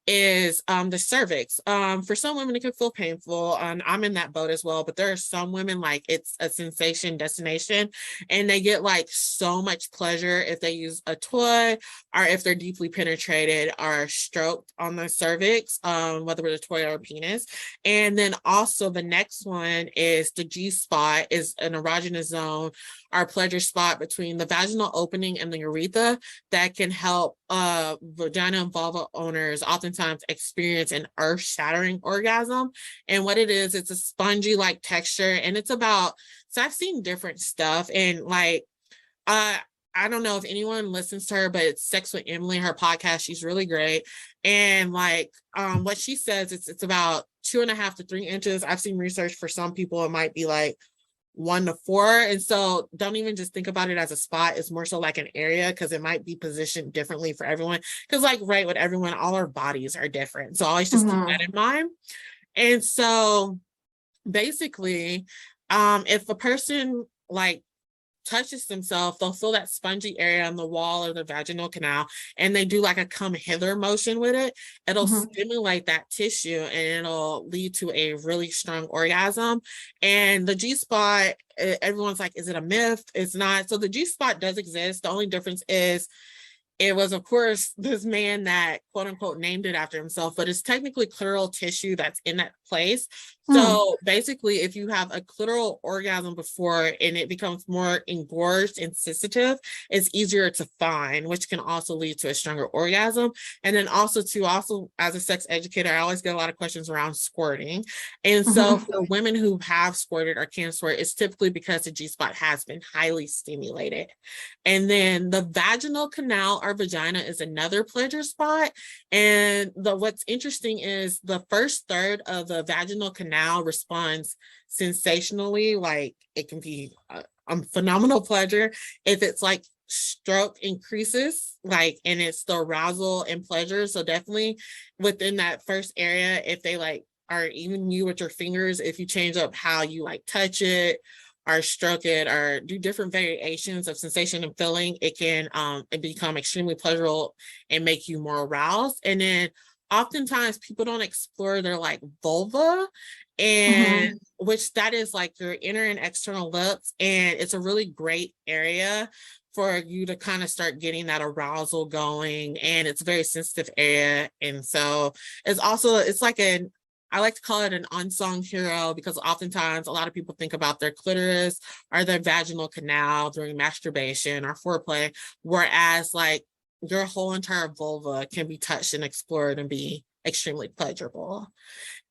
is the cervix. For some women it can feel painful, and I'm in that boat as well, but there are some women like it's a sensation destination, and they get like so much pleasure if they use a toy, or if they're deeply penetrated or stroked on the cervix, whether with a toy or a penis. And then also the next one is the G spot, is an erogenous zone, our pleasure spot between the vaginal opening and the urethra, that can help vagina and vulva owners oftentimes experience an earth-shattering orgasm. And what it is, it's a spongy like texture, and it's about, so I've seen different stuff, and like I don't know if anyone listens to her, but it's Sex with Emily, her podcast. She's really great. And like what she says, it's about 2.5 to 3 inches. I've seen research for some people, it might be like 1 to 4. And so don't even just think about it as a spot. It's more so like an area, because it might be positioned differently for everyone. Because like right with everyone, all our bodies are different. So always just keep that in mind. And so basically, if a person like touches themselves, they'll feel that spongy area on the wall or the vaginal canal, and they do like a come hither motion with it. It'll stimulate that tissue and it'll lead to a really strong orgasm. And the G-spot, everyone's like, is it a myth? It's not. So the G-spot does exist. The only difference is it was, of course, this man that quote unquote named it after himself, but it's technically clitoral tissue that's in that place. So basically, if you have a clitoral orgasm before and it becomes more engorged and sensitive, it's easier to find, which can also lead to a stronger orgasm. And then also as a sex educator, I always get a lot of questions around squirting. And so for women who have squirted or can squirt, it's typically because the G-spot has been highly stimulated. And then the vaginal canal or vagina is another pleasure spot. And what's interesting is the first third of the vaginal canal responds sensationally, like it can be a phenomenal pleasure. If it's like stroke increases, like, and it's the arousal and pleasure. So definitely within that first area, if they like are even you with your fingers, if you change up how you like touch it or stroke it or do different variations of sensation and feeling, it can it become extremely pleasurable and make you more aroused. And then oftentimes people don't explore their like vulva, and which that is like your inner and external lips, and it's a really great area for you to kind of start getting that arousal going, and it's a very sensitive area. And so it's like I like to call it an unsung hero, because oftentimes a lot of people think about their clitoris or their vaginal canal during masturbation or foreplay, whereas like your whole entire vulva can be touched and explored and be extremely pleasurable.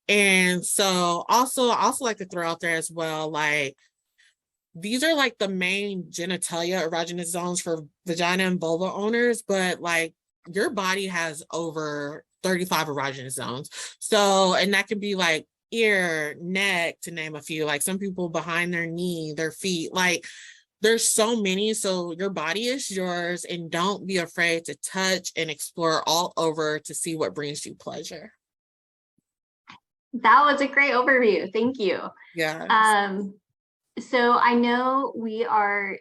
And so I also like to throw out there as well, like these are like the main genitalia erogenous zones for vagina and vulva owners, but like your body has over 35 erogenous zones. So, and that could be like ear, neck, to name a few, like some people behind their knee, their feet, like there's so many. So your body is yours, and don't be afraid to touch and explore all over to see what brings you pleasure. That was a great overview. Thank you. Yeah. So I know we are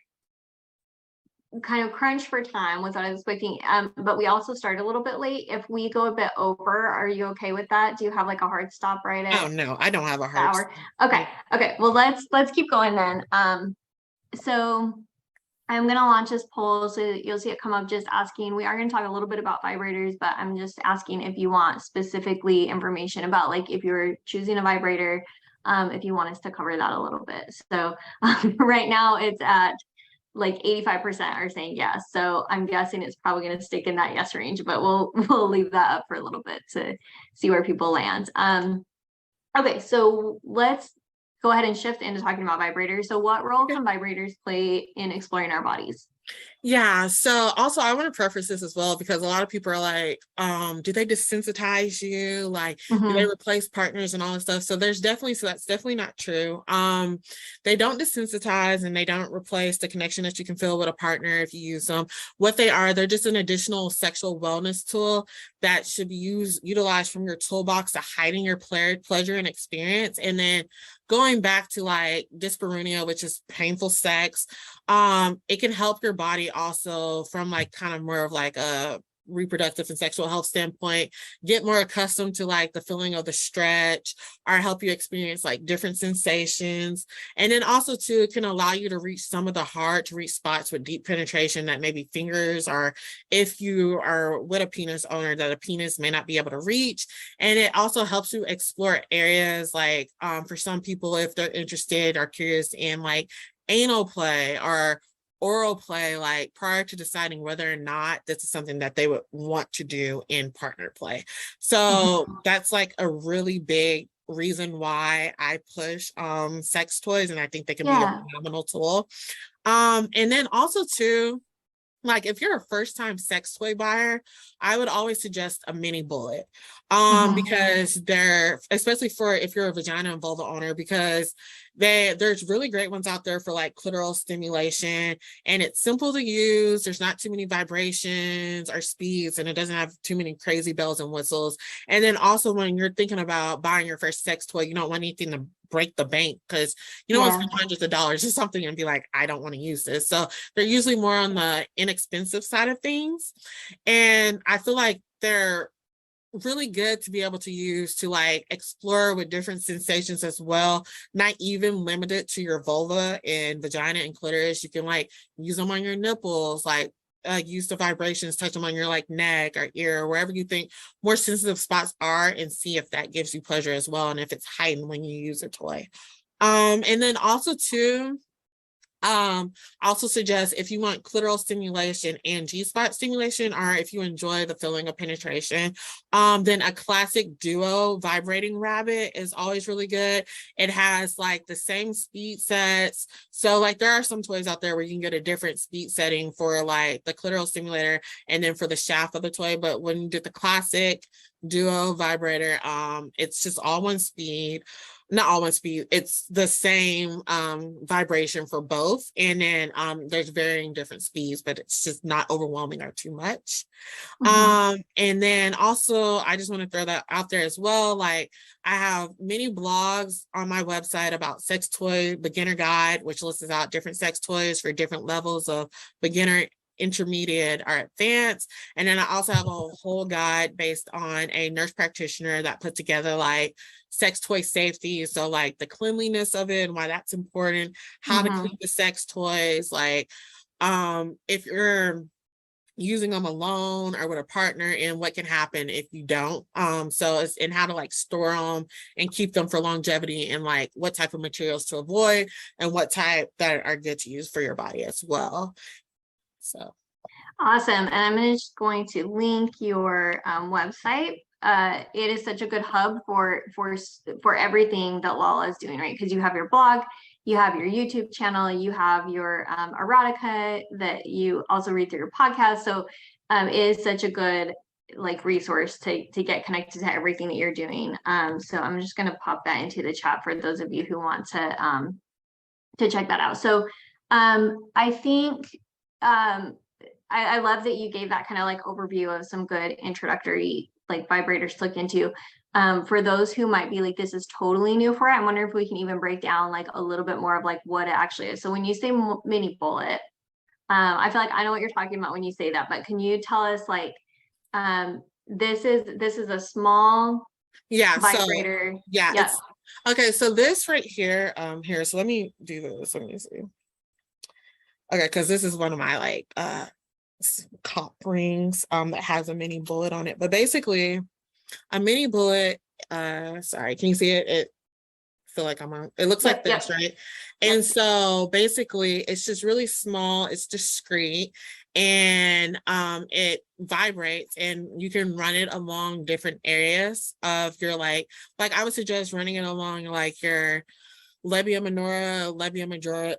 kind of crunched for time with what I was expecting, but we also started a little bit late. If we go a bit over, are you okay with that? Do you have like a hard stop right at? Oh no, I don't have a hard hour? Okay. Well, let's keep going then. So I'm gonna launch this poll, so you'll see it come up, just asking. We are gonna talk a little bit about vibrators, but I'm just asking if you want specifically information about like if you're choosing a vibrator, if you want us to cover that a little bit. So right now it's at like 85% are saying yes. So I'm guessing it's probably going to stick in that yes range, but we'll leave that up for a little bit to see where people land. Okay, so let's go ahead and shift into talking about vibrators. So what role can vibrators play in exploring our bodies? Yeah. So also I want to preface this as well, because a lot of people are like, do they desensitize you? Like, do they replace partners and all this stuff? So that's definitely not true. They don't desensitize and they don't replace the connection that you can feel with a partner if you use them. What they are, they're just an additional sexual wellness tool that should be utilized from your toolbox to hiding your pleasure and experience. And then going back to like dyspareunia, which is painful sex, it can help your body also from like kind of more of like a reproductive and sexual health standpoint, get more accustomed to like the feeling of the stretch, or help you experience like different sensations. And then also too, it can allow you to reach some of the hard to reach spots with deep penetration that maybe fingers, or if you are with a penis owner, that a penis may not be able to reach. And it also helps you explore areas like for some people, if they're interested or curious in like anal play or oral play, like prior to deciding whether or not this is something that they would want to do in partner play. So that's like a really big reason why I push sex toys, and I think they can be a phenomenal tool. And then also too, like if you're a first time sex toy buyer, I would always suggest a mini bullet. Because they're, especially for if you're a vagina and vulva owner, because there's really great ones out there for like clitoral stimulation, and it's simple to use. There's not too many vibrations or speeds, and it doesn't have too many crazy bells and whistles. And then also when you're thinking about buying your first sex toy, you don't want anything to break the bank, because you don't want to spend hundreds of dollars or something and be like, I don't want to use this. So they're usually more on the inexpensive side of things. And I feel like they're really good to be able to use to like explore with different sensations as well, not even limited to your vulva and vagina and clitoris. You can like use them on your nipples, like use the vibrations, touch them on your like neck or ear or wherever you think more sensitive spots are, and see if that gives you pleasure as well, and if it's heightened when you use a toy. And then also too, also suggest if you want clitoral stimulation and G-spot stimulation, or if you enjoy the feeling of penetration, then a classic duo vibrating rabbit is always really good. It has like the same speed sets. So like there are some toys out there where you can get a different speed setting for like the clitoral stimulator and then for the shaft of the toy. But when you get the classic duo vibrator, it's just all one speed. Not all one speed, it's the same vibration for both, and then there's varying different speeds, but it's just not overwhelming or too much. And then also I just want to throw that out there as well, like I have many blogs on my website about sex toy beginner guide, which lists out different sex toys for different levels of beginner, intermediate, or advanced. And then I also have a whole guide based on a nurse practitioner that put together like sex toy safety, so like the cleanliness of it and why that's important, how to clean the sex toys, like if you're using them alone or with a partner, and what can happen if you don't. So it's and how to like store them and keep them for longevity, and like what type of materials to avoid and what type that are good to use for your body as well. So awesome. And I'm just going to link your website. It is such a good hub for everything that Lala is doing, right? Because you have your blog, you have your YouTube channel, you have your erotica that you also read through your podcast. So it is such a good like resource to get connected to everything that you're doing. So I'm just going to pop that into the chat for those of you who want to check that out. So I think I love that you gave that kind of like overview of some good introductory like vibrators to look into. For those who might be like, this is totally new for it, I wonder if we can even break down like a little bit more of like what it actually is. So when you say mini bullet, I feel like I know what you're talking about when you say that, but can you tell us like, this is a small vibrator. So yeah, Yep. it's okay. So this right here, here, so let me do this. Let me see. Okay, because this is one of my like cop rings that has a mini bullet on it. But basically a mini bullet, sorry, can you see it? It feel like I'm on, it looks like this, right? And so basically it's just really small, it's discreet, and it vibrates, and you can run it along different areas of your like I would suggest running it along like your labia minora, labia majora,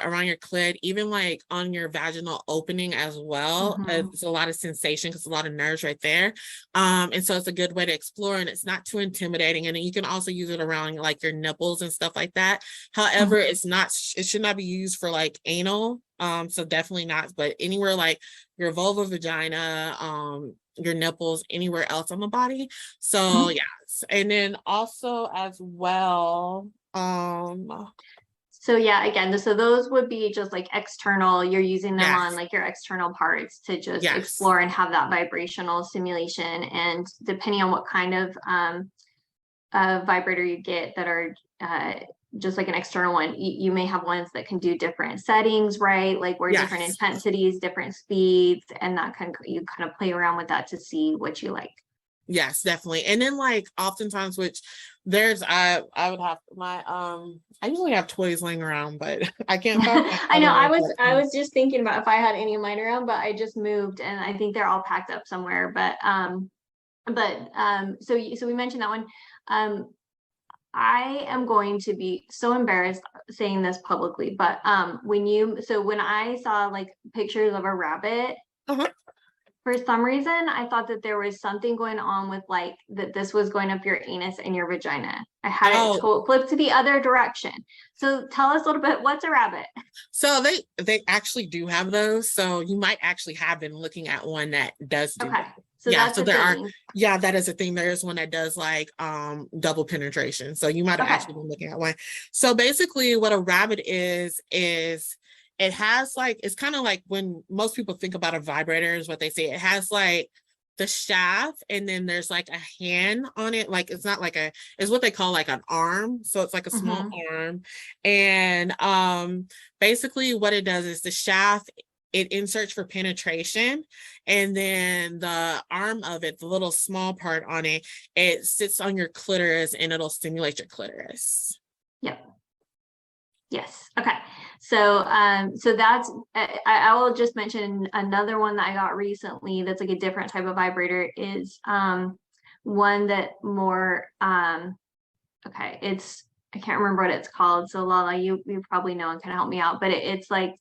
around your clit, even like on your vaginal opening as well. It's a lot of sensation because a lot of nerves right there. And so it's a good way to explore, and it's not too intimidating. And you can also use it around like your nipples and stuff like that. However, it should not be used for like anal. So definitely not, but anywhere like your vulva, vagina, your nipples, anywhere else on the body. So yes. And then also as well, so yeah, again, so those would be just like external, you're using them on like your external parts to just explore and have that vibrational stimulation. And depending on what kind of vibrator you get that are just like an external one, you may have ones that can do different settings, right? Like where different intensities, different speeds, and that you kind of play around with that to see what you like. Yes, definitely. And then like oftentimes, which there's I would have my I usually have toys laying around, but I can't find I know I was just thinking about if I had any of mine around, but I just moved and I think they're all packed up somewhere. But so we mentioned that one. I am going to be so embarrassed saying this publicly, but when I saw like pictures of a rabbit, Uh-huh. for some reason I thought that there was something going on with like that this was going up your anus and your vagina. I had it Oh, flipped to the other direction. So tell us a little bit, what's a rabbit? so they actually do have those. So you might actually have been looking at one that does do Okay. that. So Yeah, that's so a there are, thing. yeah, that is a thing. There is one that does like double penetration. So you might have Okay. actually been looking at one. So basically what a rabbit is it has like, it's kind of like when most people think about a vibrator is what they say. It has like the shaft and then there's like a hand on it. Like it's not like it's what they call like an arm. So it's like a small arm. And basically what it does is the shaft, it inserts for penetration, and then the arm of it, the little small part on it, it sits on your clitoris and it'll stimulate your clitoris. Yep. Yes. Okay. So that's I will just mention another one that I got recently that's like a different type of vibrator is one that more okay, it's I can't remember what it's called. So Lala, you probably know and can help me out, but it's like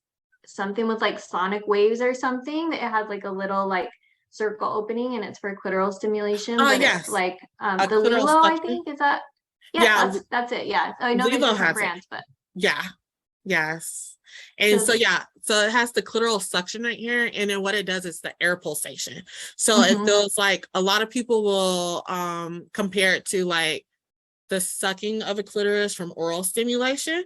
something with like sonic waves or something that it has like a little like circle opening and it's for clitoral stimulation, Oh, but it's yes. like A the clitoral Lilo, I suction. think, is that yeah, Yeah, that's it. Yeah. I know there's Lilo different has it. brands, but Yeah. Yes. And so so yeah, so it has the clitoral suction right here, and then what it does is the air pulsation. So it mhm. feels like a lot of people will compare it to like the sucking of a clitoris from oral stimulation.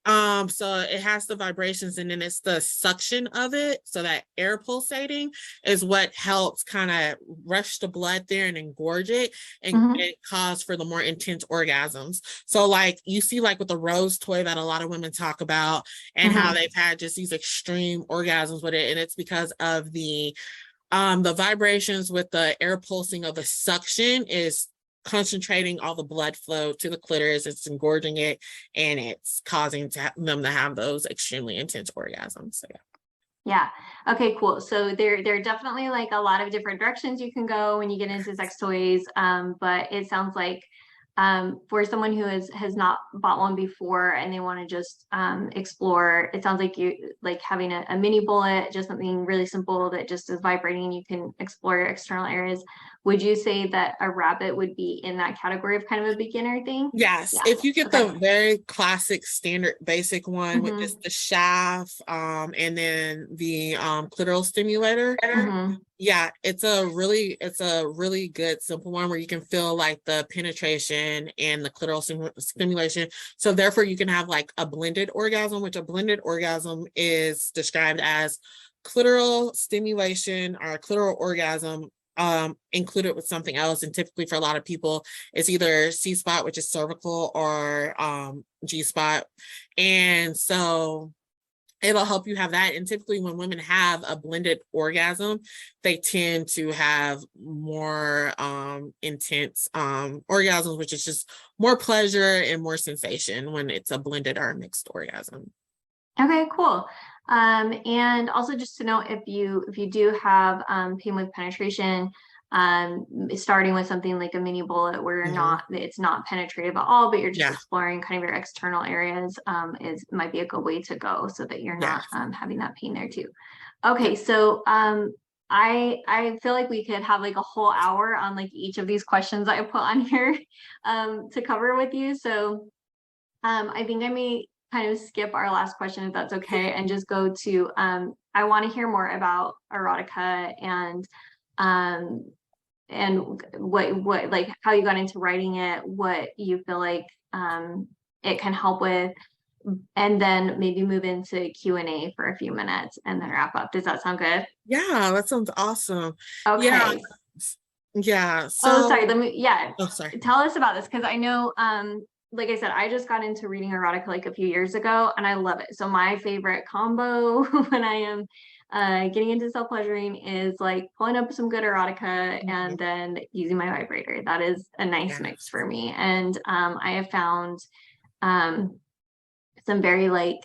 So it has the vibrations and then it's the suction of it. So that air pulsating is what helps kind of rush the blood there and engorge it and Mhm. it cause for the more intense orgasms. So like you see like with the rose toy that a lot of women talk about and how Mhm. they've had just these extreme orgasms with it. And it's because of the vibrations with the air pulsing of the suction is concentrating all the blood flow to the clitoris, it's engorging it, and it's causing them to have those extremely intense orgasms. So yeah. Yeah. Okay, cool. So there are definitely like a lot of different directions you can go when you get into sex toys. But it sounds like for someone who has not bought one before and they want to just explore, it sounds like you like having a mini bullet, just something really simple that just is vibrating and you can explore your external areas. Would you say that a rabbit would be in that category of kind of a beginner thing? Yes, Yeah. if you get Okay. the very classic standard basic one with Mm-hmm. just the shaft and then the clitoral stimulator, Mm-hmm. yeah, it's a really good simple one where you can feel like the penetration and the clitoral stimulation. So therefore you can have like a blended orgasm, which a blended orgasm is described as clitoral stimulation or clitoral orgasm included with something else. And typically for a lot of people, it's either C spot, which is cervical, or G spot. And so it'll help you have that. And typically when women have a blended orgasm, they tend to have more intense orgasms, which is just more pleasure and more sensation when it's a blended or a mixed orgasm. Okay, cool. And also just to know if you do have pain with penetration, starting with something like a mini bullet where it's not penetrative at all, but you're just Yeah, exploring kind of your external areas, is might be a good way to go so that you're yeah, not having that pain there too. yeah. Okay, so I feel like we could have like a whole hour on like each of these questions I put on here to cover with you. So I think I may kind of skip our last question if that's okay, and just go to I want to hear more about erotica um what like how you got into writing it, what you feel like it can help with, and then maybe move into Q&A for a few minutes and then wrap up. Does that sound good? Yeah, that sounds awesome. Yeah, Okay. yeah. Oh, sorry. So, Yeah. oh, sorry. Tell us about this because I know, like I said, I just got into reading erotica like a few years ago and I love it. So my favorite combo when I am getting into self-pleasuring is like pulling up some good erotica and Mhm. then using my vibrator. That is a nice mix Yes, for me. And I have found um some very like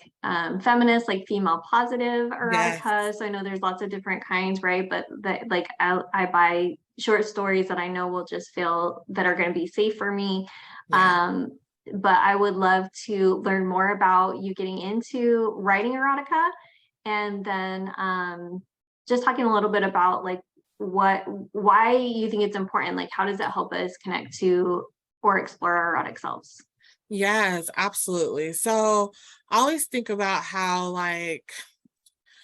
feminist, like female positive yes, erotica. So I know there's lots of different kinds, right? But that like I buy short stories that I know will just feel that are going to be safe for me. yeah, Um, but I would love to learn more about you getting into writing erotica, and then just talking a little bit about like why you think it's important, like how does it help us connect to or explore our erotic selves. Yes, absolutely. So I always think about how like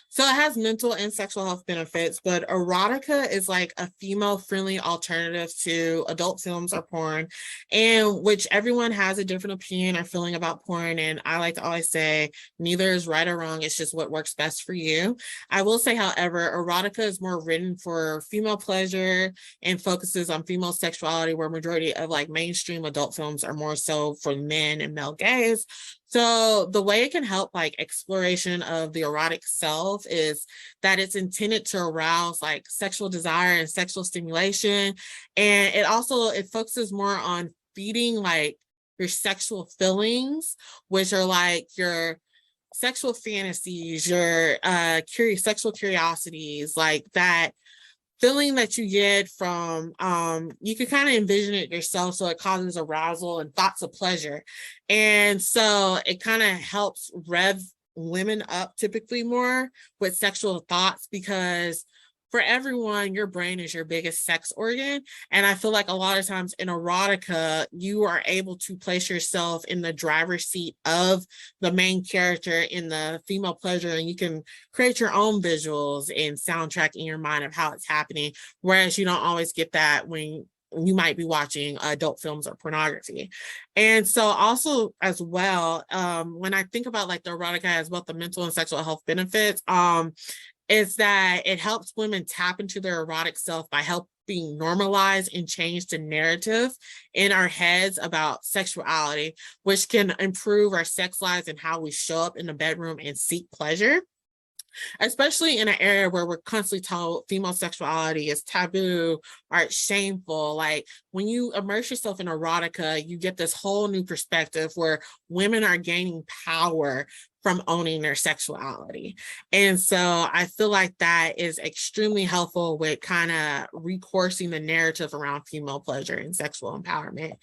so it has mental and sexual health benefits, but erotica is like a female-friendly alternative to adult films or porn, and which everyone has a different opinion or feeling about porn. And I like to always say neither is right or wrong. It's just what works best for you. I will say, however, erotica is more written for female pleasure and focuses on female sexuality, where majority of like mainstream adult films are more so for men and male gaze. So the way it can help like exploration of the erotic self is that it's intended to arouse like sexual desire and sexual stimulation. And it focuses more on feeding like your sexual feelings, which are like your sexual fantasies, your sexual curiosities, like that feeling that you get from you can kind of envision it yourself, so it causes arousal and thoughts of pleasure. And so it kind of helps rev women up typically more with sexual thoughts, because for everyone, your brain is your biggest sex organ. And I feel like a lot of times in erotica, you are able to place yourself in the driver's seat of the main character in the female pleasure, and you can create your own visuals and soundtrack in your mind of how it's happening. Whereas you don't always get that when you might be watching adult films or pornography. And so also as well, when I think about like the erotica as both the mental and sexual health benefits, is that it helps women tap into their erotic self by helping normalize and change the narrative in our heads about sexuality, which can improve our sex lives and how we show up in the bedroom and seek pleasure, especially in an area where we're constantly told female sexuality is taboo or it's shameful. Like when you immerse yourself in erotica, you get this whole new perspective where women are gaining power from owning their sexuality. And so I feel like that is extremely helpful with kind of recoursing the narrative around female pleasure and sexual empowerment.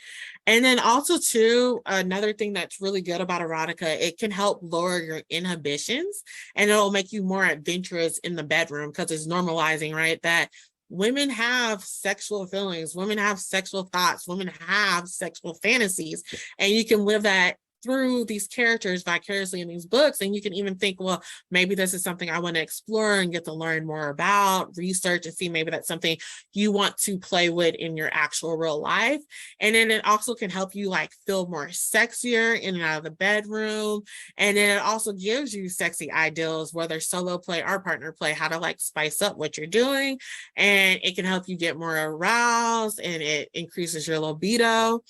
And then also too, another thing that's really good about erotica, it can help lower your inhibitions, and it'll make you more adventurous in the bedroom, because it's normalizing, right? That women have sexual feelings, women have sexual thoughts, women have sexual fantasies, and you can live that through these characters vicariously in these books. And you can even think, well, maybe this is something I want to explore and get to learn more about, research, and see maybe that's something you want to play with in your actual real life. And then it also can help you like feel more sexier in and out of the bedroom. And then it also gives you sexy ideals, whether solo play or partner play, how to like spice up what you're doing. And it can help you get more aroused, and it increases your libido.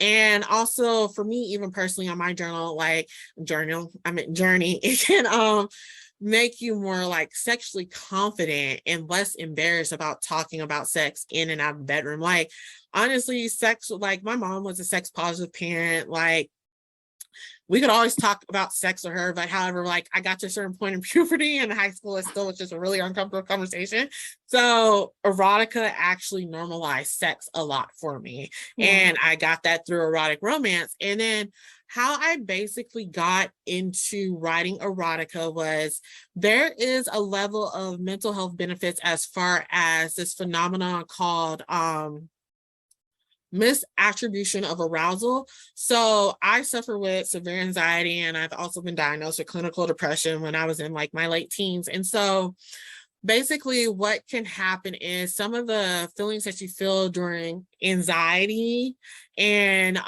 And also for me, even personally on my journey, it can make you more like sexually confident and less embarrassed about talking about sex in and out of the bedroom. Like honestly, sex, like my mom was a sex positive parent. Like we could always talk about sex with her, but however, like I got to a certain point in puberty and high school, it still was just a really uncomfortable conversation. So erotica actually normalized sex a lot for me. Yeah. And I got that through erotic romance. And then how I basically got into writing erotica was there is a level of mental health benefits as far as this phenomenon called misattribution of arousal. So I suffer with severe anxiety, and I've also been diagnosed with clinical depression when I was in like my late teens. And so basically what can happen is some of the feelings that you feel during anxiety and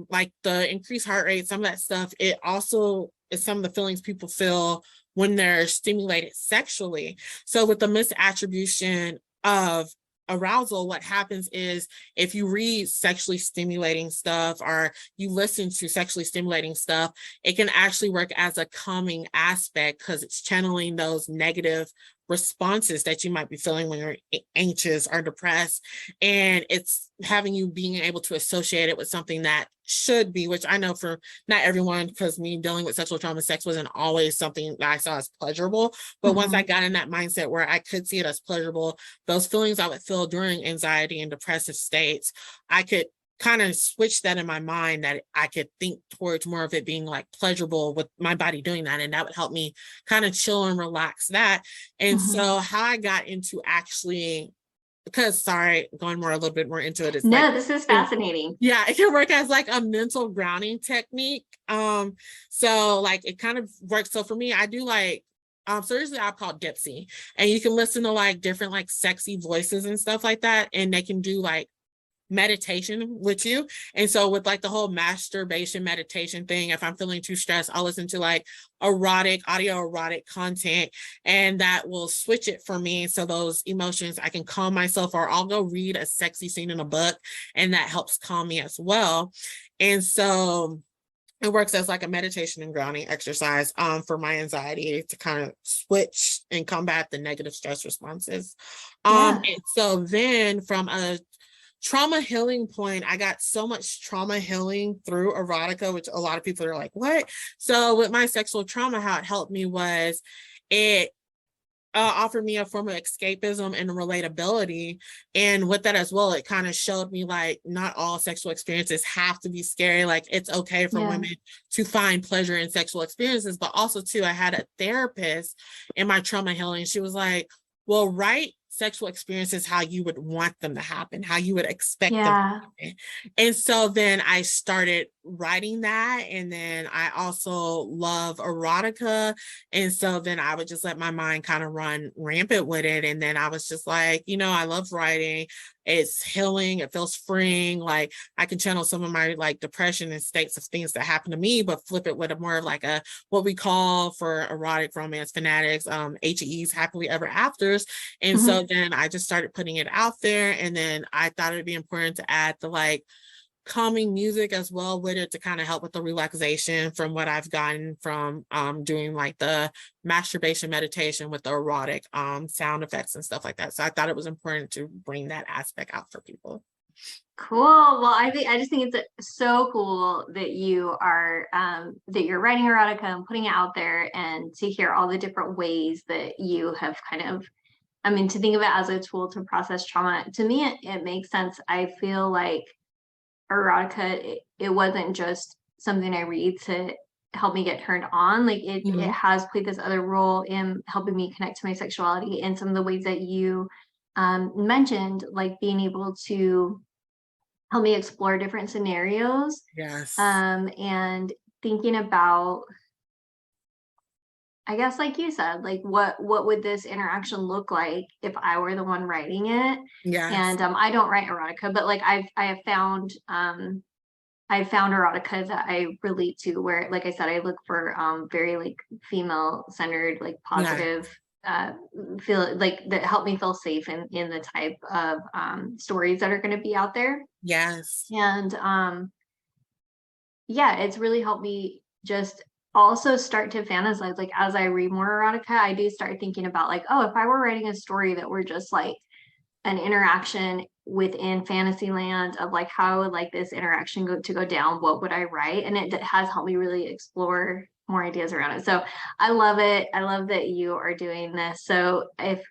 like the increased heart rate, some of that stuff, it also is some of the feelings people feel when they're stimulated sexually. So with the misattribution of arousal, what happens is if you read sexually stimulating stuff or you listen to sexually stimulating stuff, it can actually work as a calming aspect, because it's channeling those negative responses that you might be feeling when you're anxious or depressed, and it's having you being able to associate it with something that should be, which I know for not everyone, because me dealing with sexual trauma, sex wasn't always something that I saw as pleasurable. But once I got in that mindset where I could see it as pleasurable, those feelings I would feel during anxiety and depressive states, I could kind of switched that in my mind, that I could think towards more of it being like pleasurable with my body doing that. And that would help me kind of chill and relax that. And Mhm. so how I got into actually, because sorry, going more a little bit more into it, it's like, No, this is fascinating. yeah, it can work as like a mental grounding technique. So like it kind of works. So for me, I do like so there's an app called Dipsy, and you can listen to like different like sexy voices and stuff like that, and they can do like meditation with you. And so with like the whole masturbation meditation thing, if I'm feeling too stressed, I'll listen to like erotic, audio erotic content, and that will switch it for me. So those emotions, I can calm myself, or I'll go read a sexy scene in a book, and that helps calm me as well. And so it works as like a meditation and grounding exercise for my anxiety, to kind of switch and combat the negative stress responses. Yeah. And so then from a trauma healing point, I got so much trauma healing through erotica, which a lot of people are like, what? So with my sexual trauma, how it helped me was it offered me a form of escapism and relatability. And with that as well, it kind of showed me like not all sexual experiences have to be scary. Like it's okay for Yeah. women to find pleasure in sexual experiences. But also too, I had a therapist in my trauma healing. She was like, well, write sexual experiences how you would want them to happen, how you would expect them to Yeah. happen. And so then I started writing that. And then I also love erotica. And so then I would just let my mind kind of run rampant with it. And then I was just like, I love writing. It's healing. It feels freeing. Like I can channel some of my like depression and states of things that happen to me, but flip it with a more of like a, what we call for erotic romance fanatics, HEs, happily ever afters. And so Mhm. then I just started putting it out there. And then I thought it'd be important to add the like calming music as well with it, to kind of help with the relaxation from what I've gotten from doing like the masturbation meditation with the erotic sound effects and stuff like that. So I thought it was important to bring that aspect out for people. Cool. Well, I just think it's so cool that you are that you're writing erotica and putting it out there, and to hear all the different ways that you have kind of, I mean, to think of it as a tool to process trauma. To me, it makes sense. I feel like erotica, it wasn't just something I read to help me get turned on. Like it Mhm. has played this other role in helping me connect to my sexuality in some of the ways that you mentioned, like being able to help me explore different scenarios, Yes. and thinking about, I guess, like you said, like what would this interaction look like if I were the one writing it. Yes. And I don't write erotica, but like I found erotica that I relate to, where, like I said, I look for very like female centered, like Yeah. positive, uh feel like that help me feel safe in the type of stories that are going to be out there. Yes. And yeah, it's really helped me just also start to fantasize. Like as I read more erotica, I do start thinking about like, oh, if I were writing a story that were just like an interaction within Fantasyland, of like how would like this interaction go down, what would I write? And it has helped me really explore more ideas around it. So I love it. I love that you are doing this. So if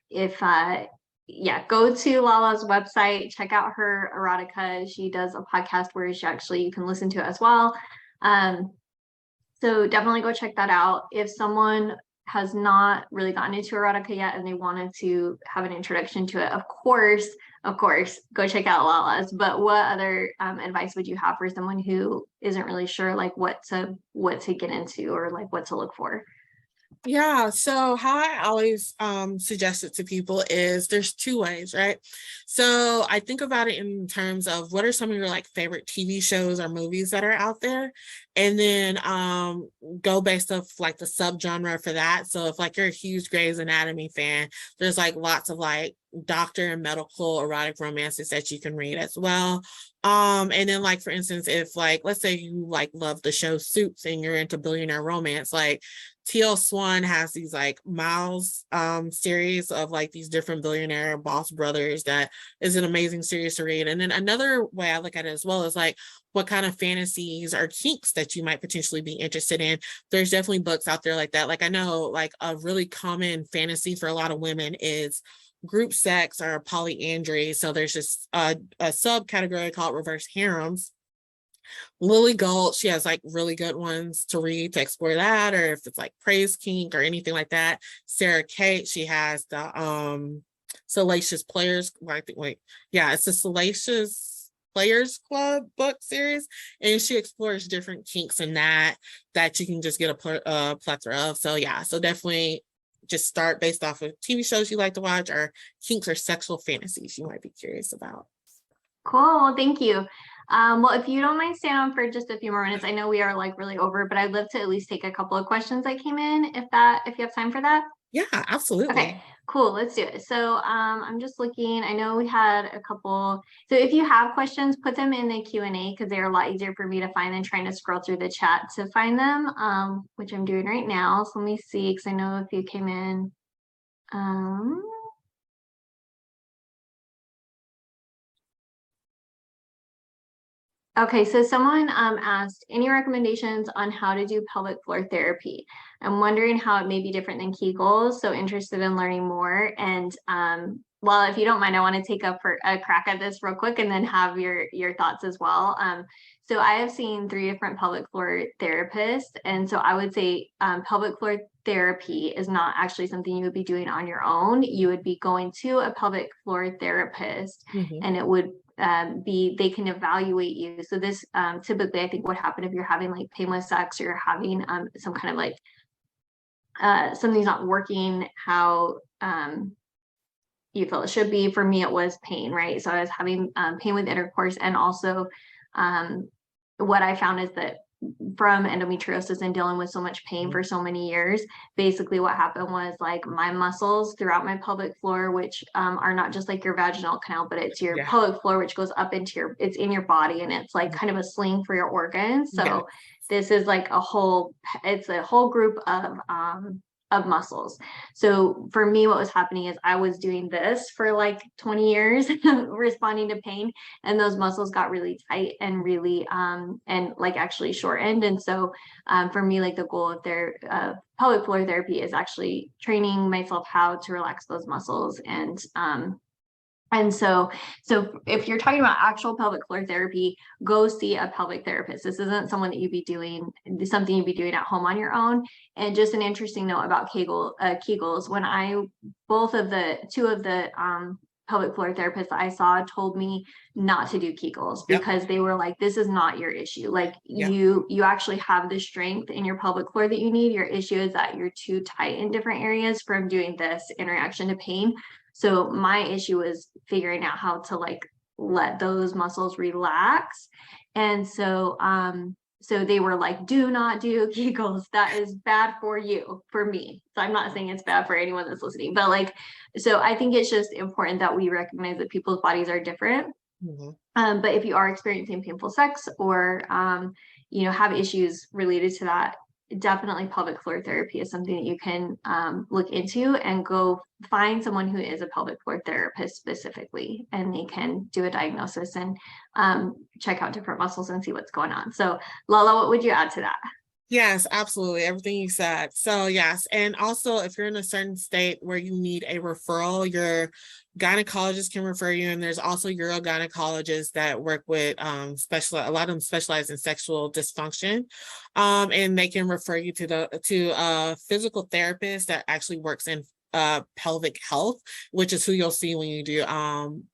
yeah, go to Lala's website, check out her erotica. She does a podcast where she actually, you can listen to it as well. Um, so definitely go check that out. If someone has not really gotten into erotica yet and they wanted to have an introduction to it, of course, go check out Lala's. But what other advice would you have for someone who isn't really sure like what to get into, or like what to look for? Yeah, so how I always suggest it to people is there's two ways, right? So I think about it in terms of what are some of your like favorite TV shows or movies that are out there, and then go based off like the subgenre for that. So if like you're a huge Grey's Anatomy fan, there's like lots of like doctor and medical erotic romances that you can read as well. And then like for instance, if like let's say you like love the show Suits and you're into billionaire romance, like TL Swan has these like Miles series of like these different billionaire boss brothers that is an amazing series to read. And then another way I look at it as well is like what kind of fantasies or kinks that you might potentially be interested in. There's definitely books out there like that. Like I know like a really common fantasy for a lot of women is group sex or polyandry. So there's just a subcategory called reverse harems. Lily Gold, she has like really good ones to read to explore that, or if it's like praise kink or anything like that. Sarah Kate, she has the Salacious Players, it's the Salacious Players Club book series, and she explores different kinks in that you can just get a plethora of. So yeah, so definitely just start based off of TV shows you like to watch, or kinks or sexual fantasies you might be curious about. Cool, thank you. Well, if you don't mind staying on for just a few more minutes, I know we are like really over, but I'd love to at least take a couple of questions that came in, if you have time for that. Yeah, absolutely. Okay, cool. Let's do it. So I'm just looking. I know we had a couple. So if you have questions, put them in the Q&A because they're a lot easier for me to find than trying to scroll through the chat to find them, which I'm doing right now. So let me see, because I know a few came in. Okay, so someone asked, any recommendations on how to do pelvic floor therapy? I'm wondering how it may be different than Kegels, so interested in learning more. And well, if you don't mind, I want to take a crack at this real quick and then have your thoughts as well. So I have seen 3 different pelvic floor therapists, and so I would say pelvic floor therapy is not actually something you would be doing on your own. You would be going to a pelvic floor therapist, and it would they can evaluate you. So this typically, I think, would happen if you're having like pain with sex, or you're having some kind of like something's not working how you feel it should be. For me, it was pain, right? So I was having pain with intercourse, and also what I found is that from endometriosis and dealing with so much pain for so many years, basically what happened was like my muscles throughout my pelvic floor, which are not just like your vaginal canal, but it's your pelvic floor, which goes up into it's in your body, and it's like kind of a sling for your organs. So this is like it's a whole group of muscles. So for me, what was happening is I was doing this for like 20 years, responding to pain, and those muscles got really tight and really and like actually shortened. And so for me, like the goal of their pelvic floor therapy is actually training myself how to relax those muscles. And so if you're talking about actual pelvic floor therapy, go see a pelvic therapist. This isn't someone that you'd be doing, something you'd be doing at home on your own. And just an interesting note about Kegels, when two of the pelvic floor therapists I saw told me not to do Kegels because they were like, this is not your issue. Like you actually have the strength in your pelvic floor that you need. Your issue is that you're too tight in different areas from doing this in reaction to pain. So my issue is figuring out how to like let those muscles relax. And so so they were like, do not do Kegels. That is bad for you, for me. So I'm not saying it's bad for anyone that's listening, but like, so I think it's just important that we recognize that people's bodies are different. But if you are experiencing painful sex, or have issues related to that, definitely pelvic floor therapy is something that you can look into, and go find someone who is a pelvic floor therapist specifically, and they can do a diagnosis and check out different muscles and see what's going on. So Lala, what would you add to that? Yes, absolutely. Everything you said. So yes. And also, if you're in a certain state where you need a referral, your gynecologist can refer you. And there's also urogynecologists that work with a lot of them specialize in sexual dysfunction. And they can refer you to a physical therapist that actually works in pelvic health, which is who you'll see when you do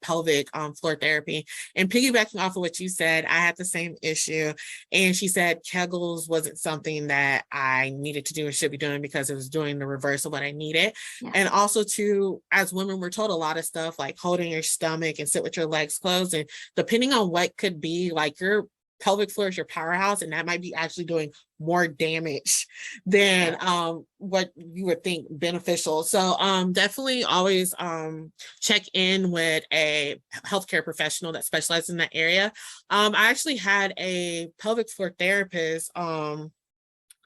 pelvic floor therapy. And piggybacking off of what you said, I had the same issue, and she said Kegels wasn't something that I needed to do and should be doing because it was doing the reverse of what I needed. And also, too, as women, we're told a lot of stuff like holding your stomach and sit with your legs closed, and depending on what could be, like your pelvic floor is your powerhouse, and that might be actually doing more damage than what you would think beneficial. So definitely always check in with a healthcare professional that specializes in that area. I actually had a pelvic floor therapist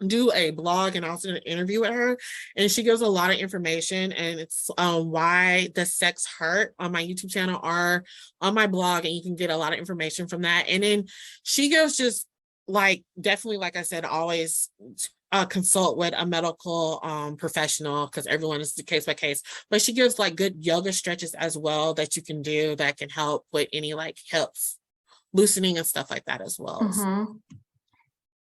do a blog and also an interview with her, and she gives a lot of information, and it's why the sex hurt on my YouTube channel or on my blog, and you can get a lot of information from that. And then she gives just like, definitely, like I said, always consult with a medical professional, because everyone is case by case, but she gives like good yoga stretches as well that you can do that can help with any like hips loosening and stuff like that as well.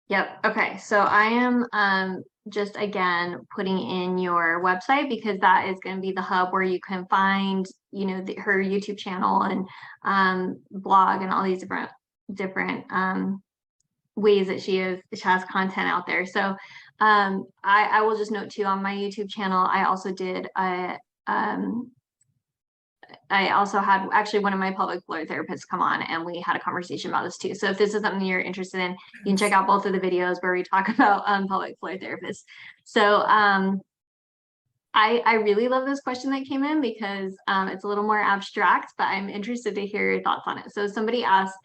Yep. Okay. So I am just again putting in your website, because that is going to be the hub where you can find, you know, her YouTube channel and blog and all these different ways that she has content out there. So I will just note too, on my YouTube channel, I also did I also had actually one of my pelvic floor therapists come on, and we had a conversation about this too. So if this is something you're interested in, you can check out both of the videos where we talk about pelvic floor therapists. So I really love this question that came in, because it's a little more abstract, but I'm interested to hear your thoughts on it. So somebody asked,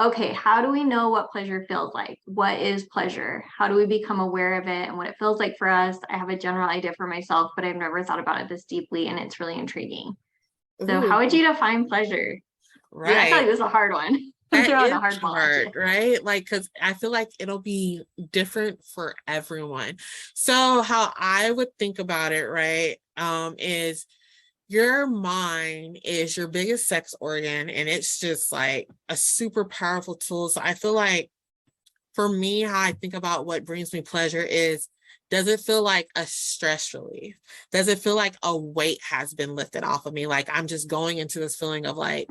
okay, how do we know what pleasure feels like? What is pleasure? How do we become aware of it and what it feels like for us? I have a general idea for myself, but I've never thought about it this deeply, and it's really intriguing. So how would you define pleasure? Yeah, I feel like Right. this is a hard one. I'm That throwing a is hard ball at you. hard, right? Like, because I feel like it'll be different for everyone. So how I would think about it, right, is your mind is your biggest sex organ, and it's just like a super powerful tool. So I feel like for me, how I think about what brings me pleasure is, does it feel like a stress relief? Does it feel like a weight has been lifted off of me? Like I'm just going into this feeling of like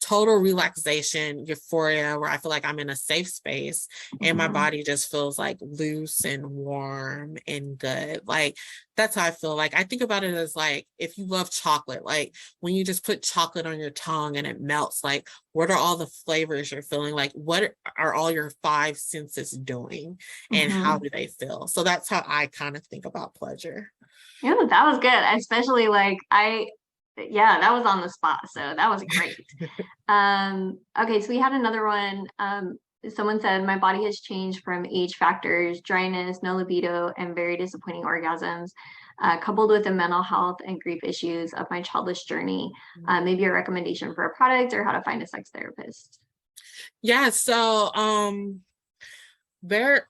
total relaxation, euphoria, where I feel like I'm in a safe space and my body just feels like loose and warm and good. Like that's how I feel. Like I think about it as like, if you love chocolate, like when you just put chocolate on your tongue and it melts, like what are all the flavors you're feeling? Like what are all your five senses doing and how do they feel? So that's how I kind of think about pleasure. Yeah, that was good. Especially like yeah, that was on the spot. So that was great. Okay, so we had another one. Someone said, my body has changed from age factors, dryness, no libido, and very disappointing orgasms, coupled with the mental health and grief issues of my childless journey. Maybe a recommendation for a product or how to find a sex therapist. Yeah, there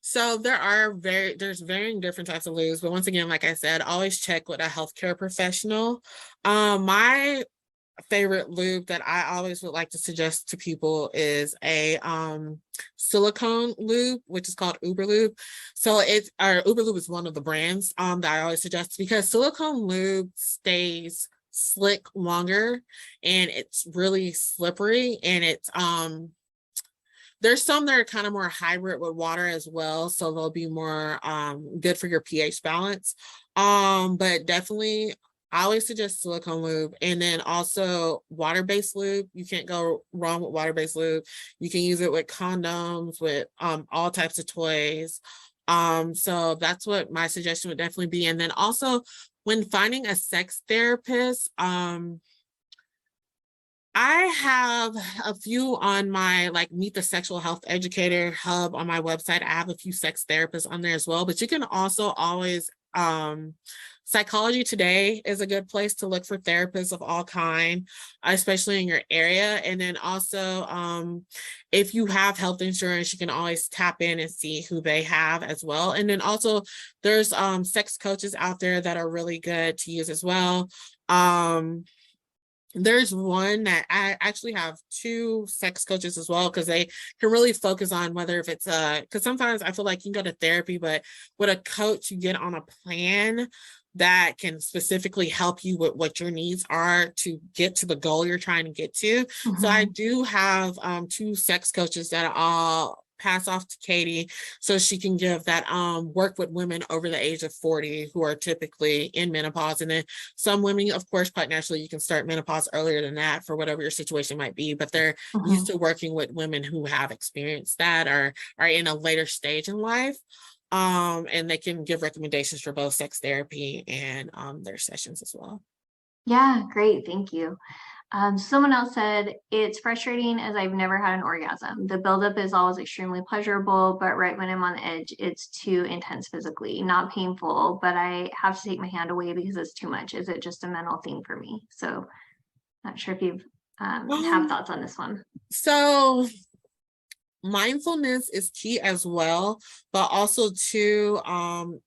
so there's varying different types of lubes, but once again, like I said, always check with a healthcare professional. My favorite lube that I always would like to suggest to people is a silicone lube, which is called Uber Lube. So Uber Lube is one of the brands that I always suggest, because silicone lube stays slick longer and it's really slippery, and it's there's some that are kind of more hybrid with water as well, so they'll be more good for your pH balance. But definitely I always suggest silicone lube, and then also water-based lube. You can't go wrong with water-based lube. You can use it with condoms, with all types of toys. So that's what my suggestion would definitely be. And then also when finding a sex therapist, I have a few on my like Meet the Sexual Health Educator hub on my website. I have a few sex therapists on there as well, but you can also always Psychology Today is a good place to look for therapists of all kind, especially in your area. And then also if you have health insurance, you can always tap in and see who they have as well. And then also there's sex coaches out there that are really good to use as well. There's one that I actually have two sex coaches as well, because they can really focus on whether if it's because sometimes I feel like you can go to therapy, but with a coach you get on a plan that can specifically help you with what your needs are to get to the goal you're trying to get to. So I do have two sex coaches that I'll pass off to Katy, so she can give that work with women over the age of 40 who are typically in menopause. And then some women, of course, quite naturally, you can start menopause earlier than that for whatever your situation might be, but they're used to working with women who have experienced that or are in a later stage in life. And they can give recommendations for both sex therapy and their sessions as well. Yeah, great. Thank you. Someone else said, it's frustrating as I've never had an orgasm. The buildup is always extremely pleasurable, but right when I'm on the edge, it's too intense physically, not painful, but I have to take my hand away because it's too much. Is it just a mental thing for me? So not sure if you've have thoughts on this one. So mindfulness is key as well, but also to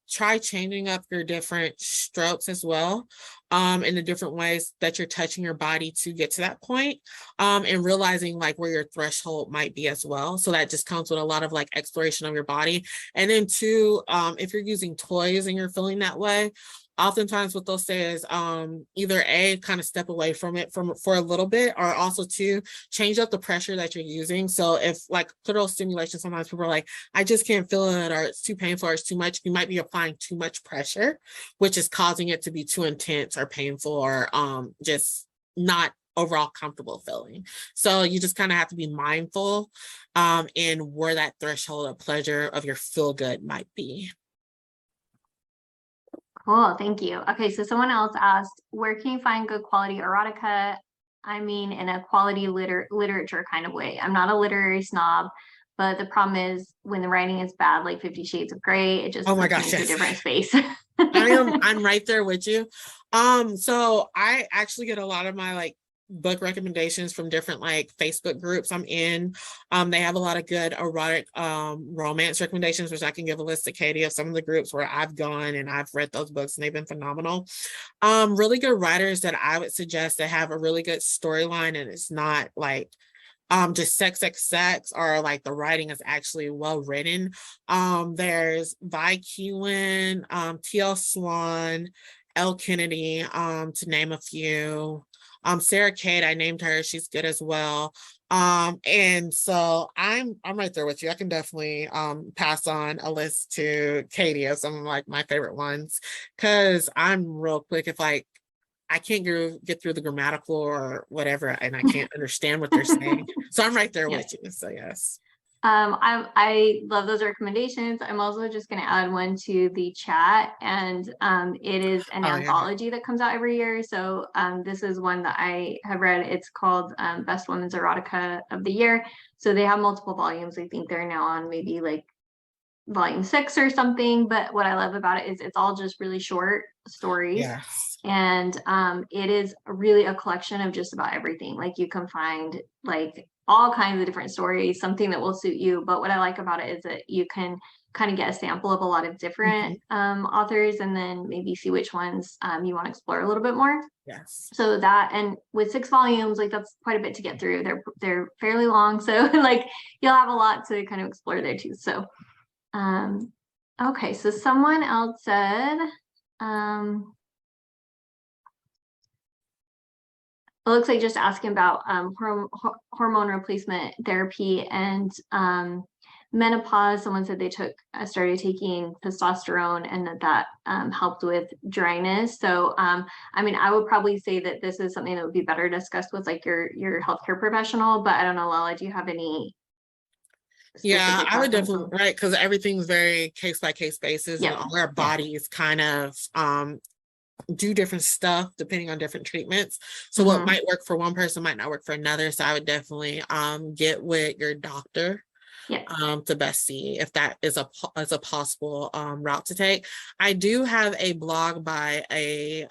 try changing up your different strokes as well, in the different ways that you're touching your body to get to that point, and realizing like where your threshold might be as well. So that just comes with a lot of like exploration of your body. And then two, if you're using toys and you're feeling that way, oftentimes what they'll say is either A, kind of step away from it for a little bit, or also two, change up the pressure that you're using. So if like clitoral stimulation, sometimes people are like, I just can't feel it, or it's too painful, or it's too much. You might be applying too much pressure, which is causing it to be too intense or painful, or just not overall comfortable feeling. So you just kind of have to be mindful in where that threshold of pleasure of your feel good might be. Cool, thank you. Okay, so someone else asked, where can you find good quality erotica? I mean, in a quality literature kind of way. I'm not a literary snob, but the problem is when the writing is bad, like 50 Shades of Grey, it just Oh my puts me gosh, into a yes. different space. I'm right there with you. So I actually get a lot of my like book recommendations from different like Facebook groups I'm in. They have a lot of good erotic romance recommendations, which I can give a list to Katy of some of the groups where I've gone and I've read those books and they've been phenomenal. Really good writers that I would suggest that have a really good storyline and it's not like just sex, or like the writing is actually well written. There's Vi Keelan, TL Swan, L Kennedy, to name a few. Sarah Kate, I named her, she's good as well. And so I'm right there with you. I can definitely pass on a list to Katy of some of like my favorite ones, because I'm real quick if like I can't get through the grammatical or whatever, and I can't understand what they're saying. So I'm right there Yeah. with you. So yes. I love those recommendations. I'm also just going to add one to the chat, and it is an Oh yeah. anthology that comes out every year. So this is one that I have read. It's called Best Women's Erotica of the Year. So they have multiple volumes. I think they're now on maybe like volume 6 or something. But what I love about it is it's all just really short stories. Yes. And it is really a collection of just about everything. Like you can find like all kinds of different stories, something that will suit you. But what I like about it is that you can kind of get a sample of a lot of different authors, and then maybe see which ones you want to explore a little bit more. Yes. So that, and with 6 volumes, like that's quite a bit to get through. They're fairly long, so like you'll have a lot to kind of explore there too. So okay, so someone else said it looks like just asking about hormone replacement therapy and menopause. Someone said they started taking testosterone, and that helped with dryness. So I mean, I would probably say that this is something that would be better discussed with like your healthcare professional. But I don't know, Lala, do you have any Yeah, I would thoughts on definitely, right, because everything's very case by case basis, and all our bodies kind of do different stuff depending on different treatments. So what might work for one person might not work for another. So I would definitely get with your doctor to best see if that is a possible route to take. I do have a blog by a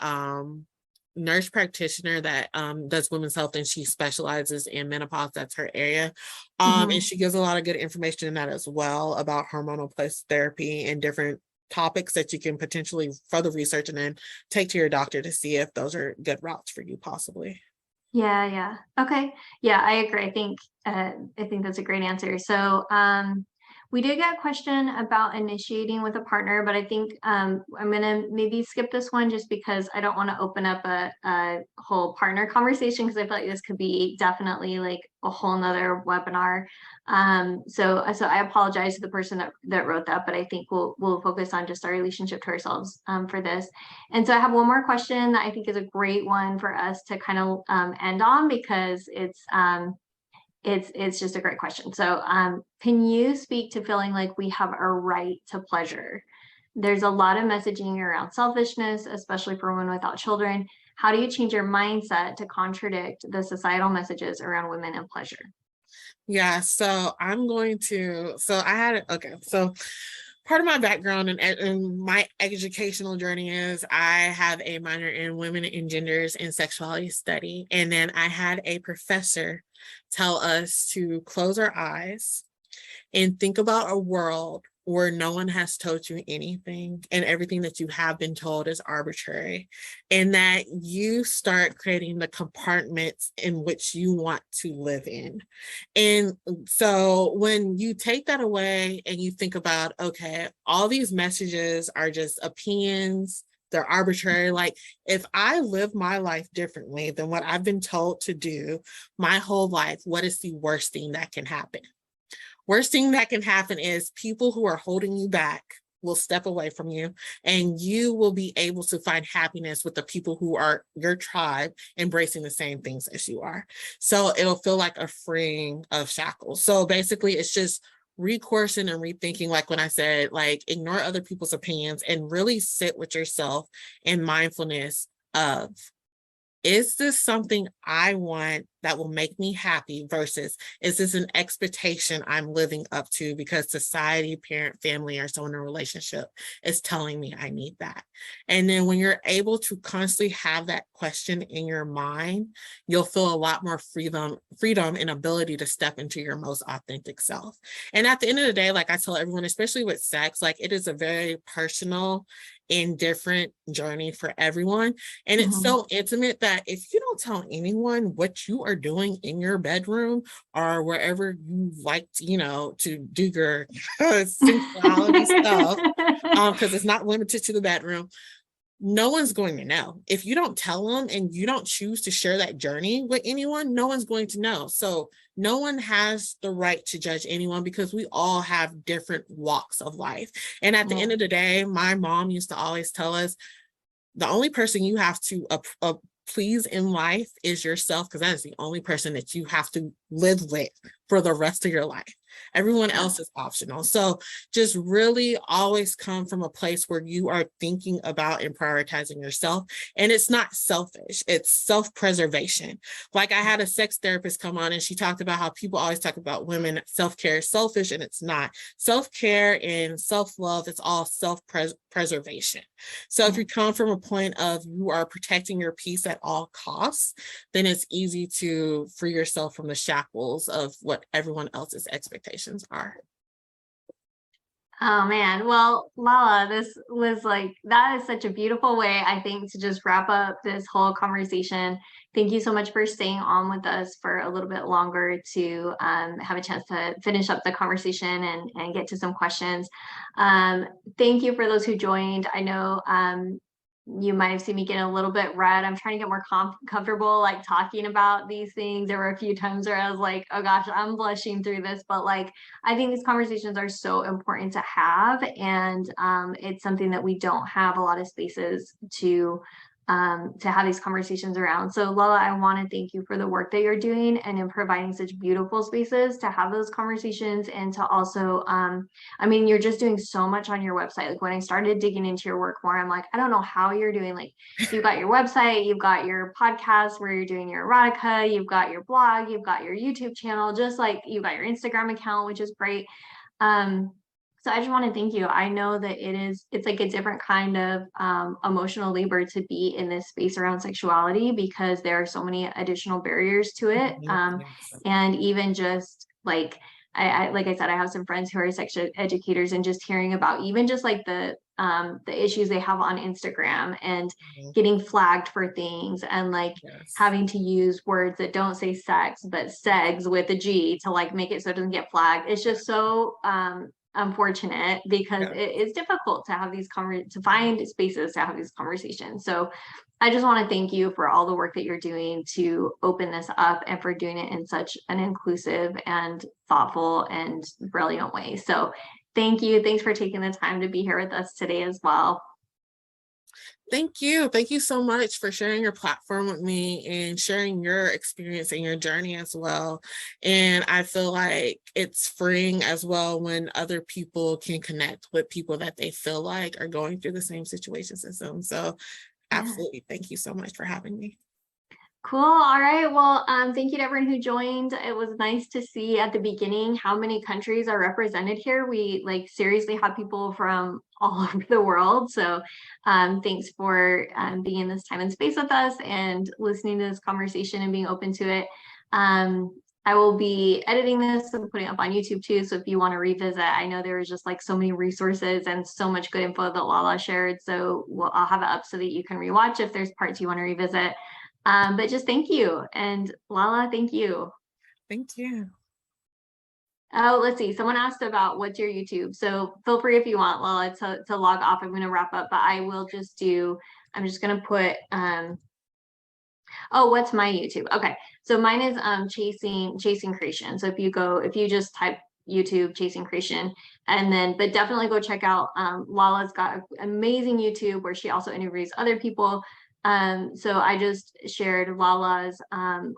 nurse practitioner that does women's health, and she specializes in menopause. That's her area. And she gives a lot of good information in that as well about hormonal replacement therapy and different topics that you can potentially further research and then take to your doctor to see if those are good routes for you possibly. Yeah. Okay. Yeah, I agree. I think that's a great answer. So we did get a question about initiating with a partner, but I think I'm gonna maybe skip this one just because I don't want to open up a whole partner conversation, because I feel like this could be definitely like a whole nother webinar. So I apologize to the person that wrote that, but I think we'll focus on just our relationship to ourselves for this. And so I have one more question that I think is a great one for us to kind of end on, because it's just a great question. So can you speak to feeling like we have a right to pleasure? There's a lot of messaging around selfishness, especially for women without children. How do you change your mindset to contradict the societal messages around women and pleasure? Yeah, so so part of my background and my educational journey is I have a minor in women and genders and sexuality study. And then I had a professor tell us to close our eyes and think about a world where no one has told you anything and everything that you have been told is arbitrary, and that you start creating the compartments in which you want to live in. And so when you take that away and you think about, okay, all these messages are just opinions, they're arbitrary. Like, if I live my life differently than what I've been told to do my whole life, what is the worst thing that can happen? Worst thing that can happen is people who are holding you back will step away from you, and you will be able to find happiness with the people who are your tribe, embracing the same things as you are. So it'll feel like a freeing of shackles. So basically, it's just recoursing and rethinking, like when I said, like, ignore other people's opinions and really sit with yourself in mindfulness of, is this something I want that will make me happy, versus is this an expectation I'm living up to because society, parent, family, or someone in a relationship is telling me I need that? And then when you're able to constantly have that question in your mind, you'll feel a lot more freedom and ability to step into your most authentic self. And at the end of the day, like I tell everyone, especially with sex, like, it is a very personal and different journey for everyone. And it's so intimate that if you don't tell anyone what you are doing in your bedroom or wherever you like to, to do your sexuality stuff, because it's not limited to the bedroom, no one's going to know. If you don't tell them and you don't choose to share that journey with anyone, no one's going to know. So no one has the right to judge anyone, because we all have different walks of life. And at the end of the day, my mom used to always tell us, the only person you have to please in life is yourself, because that is the only person that you have to live with for the rest of your life. Everyone else is optional. So just really always come from a place where you are thinking about and prioritizing yourself. And it's not selfish, it's self-preservation. Like, I had a sex therapist come on and she talked about how people always talk about women self-care is selfish, and it's not. Self-care and self-love, it's all self-preservation. So if you come from a point of you are protecting your peace at all costs, then it's easy to free yourself from the shackles of what everyone else's expectations are. Oh man, well, Lala, this was like, that is such a beautiful way, I think, to just wrap up this whole conversation. Thank you so much for staying on with us for a little bit longer to have a chance to finish up the conversation and get to some questions. Thank you for those who joined. I know you might have seen me getting a little bit red. I'm trying to get more comfortable, like, talking about these things. There were a few times where I was like, oh gosh, I'm blushing through this, but like, I think these conversations are so important to have. And it's something that we don't have a lot of spaces to have these conversations around. So Lala, I want to thank you for the work that you're doing and in providing such beautiful spaces to have those conversations, and to also, I mean, you're just doing so much on your website. Like, when I started digging into your work more, I'm like, I don't know how you're doing. Like, you've got your website, you've got your podcast where you're doing your erotica, you've got your blog, you've got your YouTube channel, just like you've got your Instagram account, which is great. So I just want to thank you. I know that it's like a different kind of emotional labor to be in this space around sexuality, because there are so many additional barriers to it. Yes. And even just like, like I said, I have some friends who are sex educators, and just hearing about even just like the issues they have on Instagram and getting flagged for things, and like having to use words that don't say sex, but segs with a G to like make it so it doesn't get flagged. It's just so unfortunate, because it is difficult to have these to find spaces to have these conversations. So I just want to thank you for all the work that you're doing to open this up, and for doing it in such an inclusive and thoughtful and brilliant way. So thank you. Thanks for taking the time to be here with us today as well. Thank you. Thank you so much for sharing your platform with me and sharing your experience and your journey as well. And I feel like it's freeing as well when other people can connect with people that they feel like are going through the same situations as them. So absolutely. Thank you so much for having me. Cool. All right. Well, thank you to everyone who joined. It was nice to see at the beginning how many countries are represented here. We like seriously have people from all over the world. So thanks for being in this time and space with us and listening to this conversation and being open to it. I will be editing this and putting it up on YouTube too. So if you want to revisit, I know there was just like so many resources and so much good info that Lala shared. So I'll have it up so that you can rewatch if there's parts you want to revisit. But just thank you. And Lala, thank you. Thank you. Oh, let's see. Someone asked about what's your YouTube. So feel free if you want, Lala, to log off. I'm going to wrap up, but I will just do, I'm just going to put, oh, what's my YouTube? Okay. So mine is chasing creation. So if you just type YouTube chasing creation, and then but definitely go check out Lala's got an amazing YouTube where she also interviews other people. So I just shared Lala's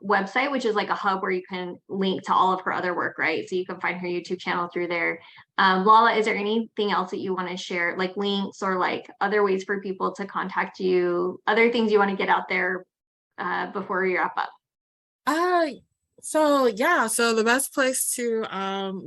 website, which is like a hub where you can link to all of her other work, right? So you can find her YouTube channel through there. Lala, is there anything else that you want to share, like links or like other ways for people to contact you, other things you want to get out there before we wrap up? Uh so yeah, so the best place to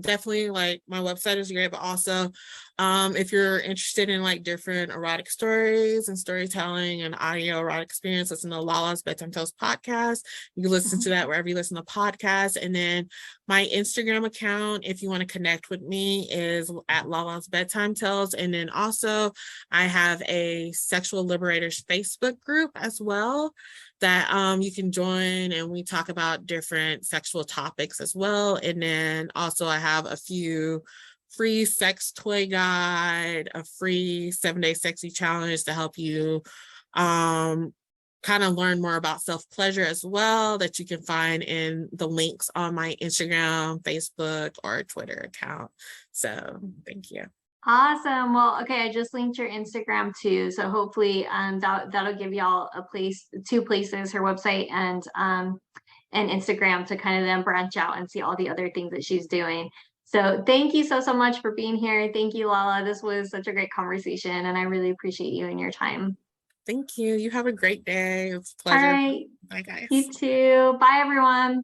definitely, like, my website is great, but also if you're interested in like different erotic stories and storytelling and audio erotic experience, listen to Lala's Bedtime Tales podcast. You can listen to that wherever you listen to podcasts. And then my Instagram account, if you want to connect with me, is at Lala's Bedtime Tales. And then also I have a Sexual Liberators Facebook group as well that you can join, and we talk about different sexual topics as well. And then also I have a few free sex toy guide, a free 7-day sexy challenge to help you kind of learn more about self-pleasure as well, that you can find in the links on my Instagram, Facebook, or Twitter account. So thank you. Awesome. Well, okay, I just linked your Instagram too. So hopefully that'll give y'all two places, her website and Instagram, to kind of then branch out and see all the other things that she's doing. So thank you so much for being here. Thank you, Lala. This was such a great conversation and I really appreciate you and your time. Thank you. You have a great day. It's a All pleasure. right. Bye, guys. You too. Bye, everyone.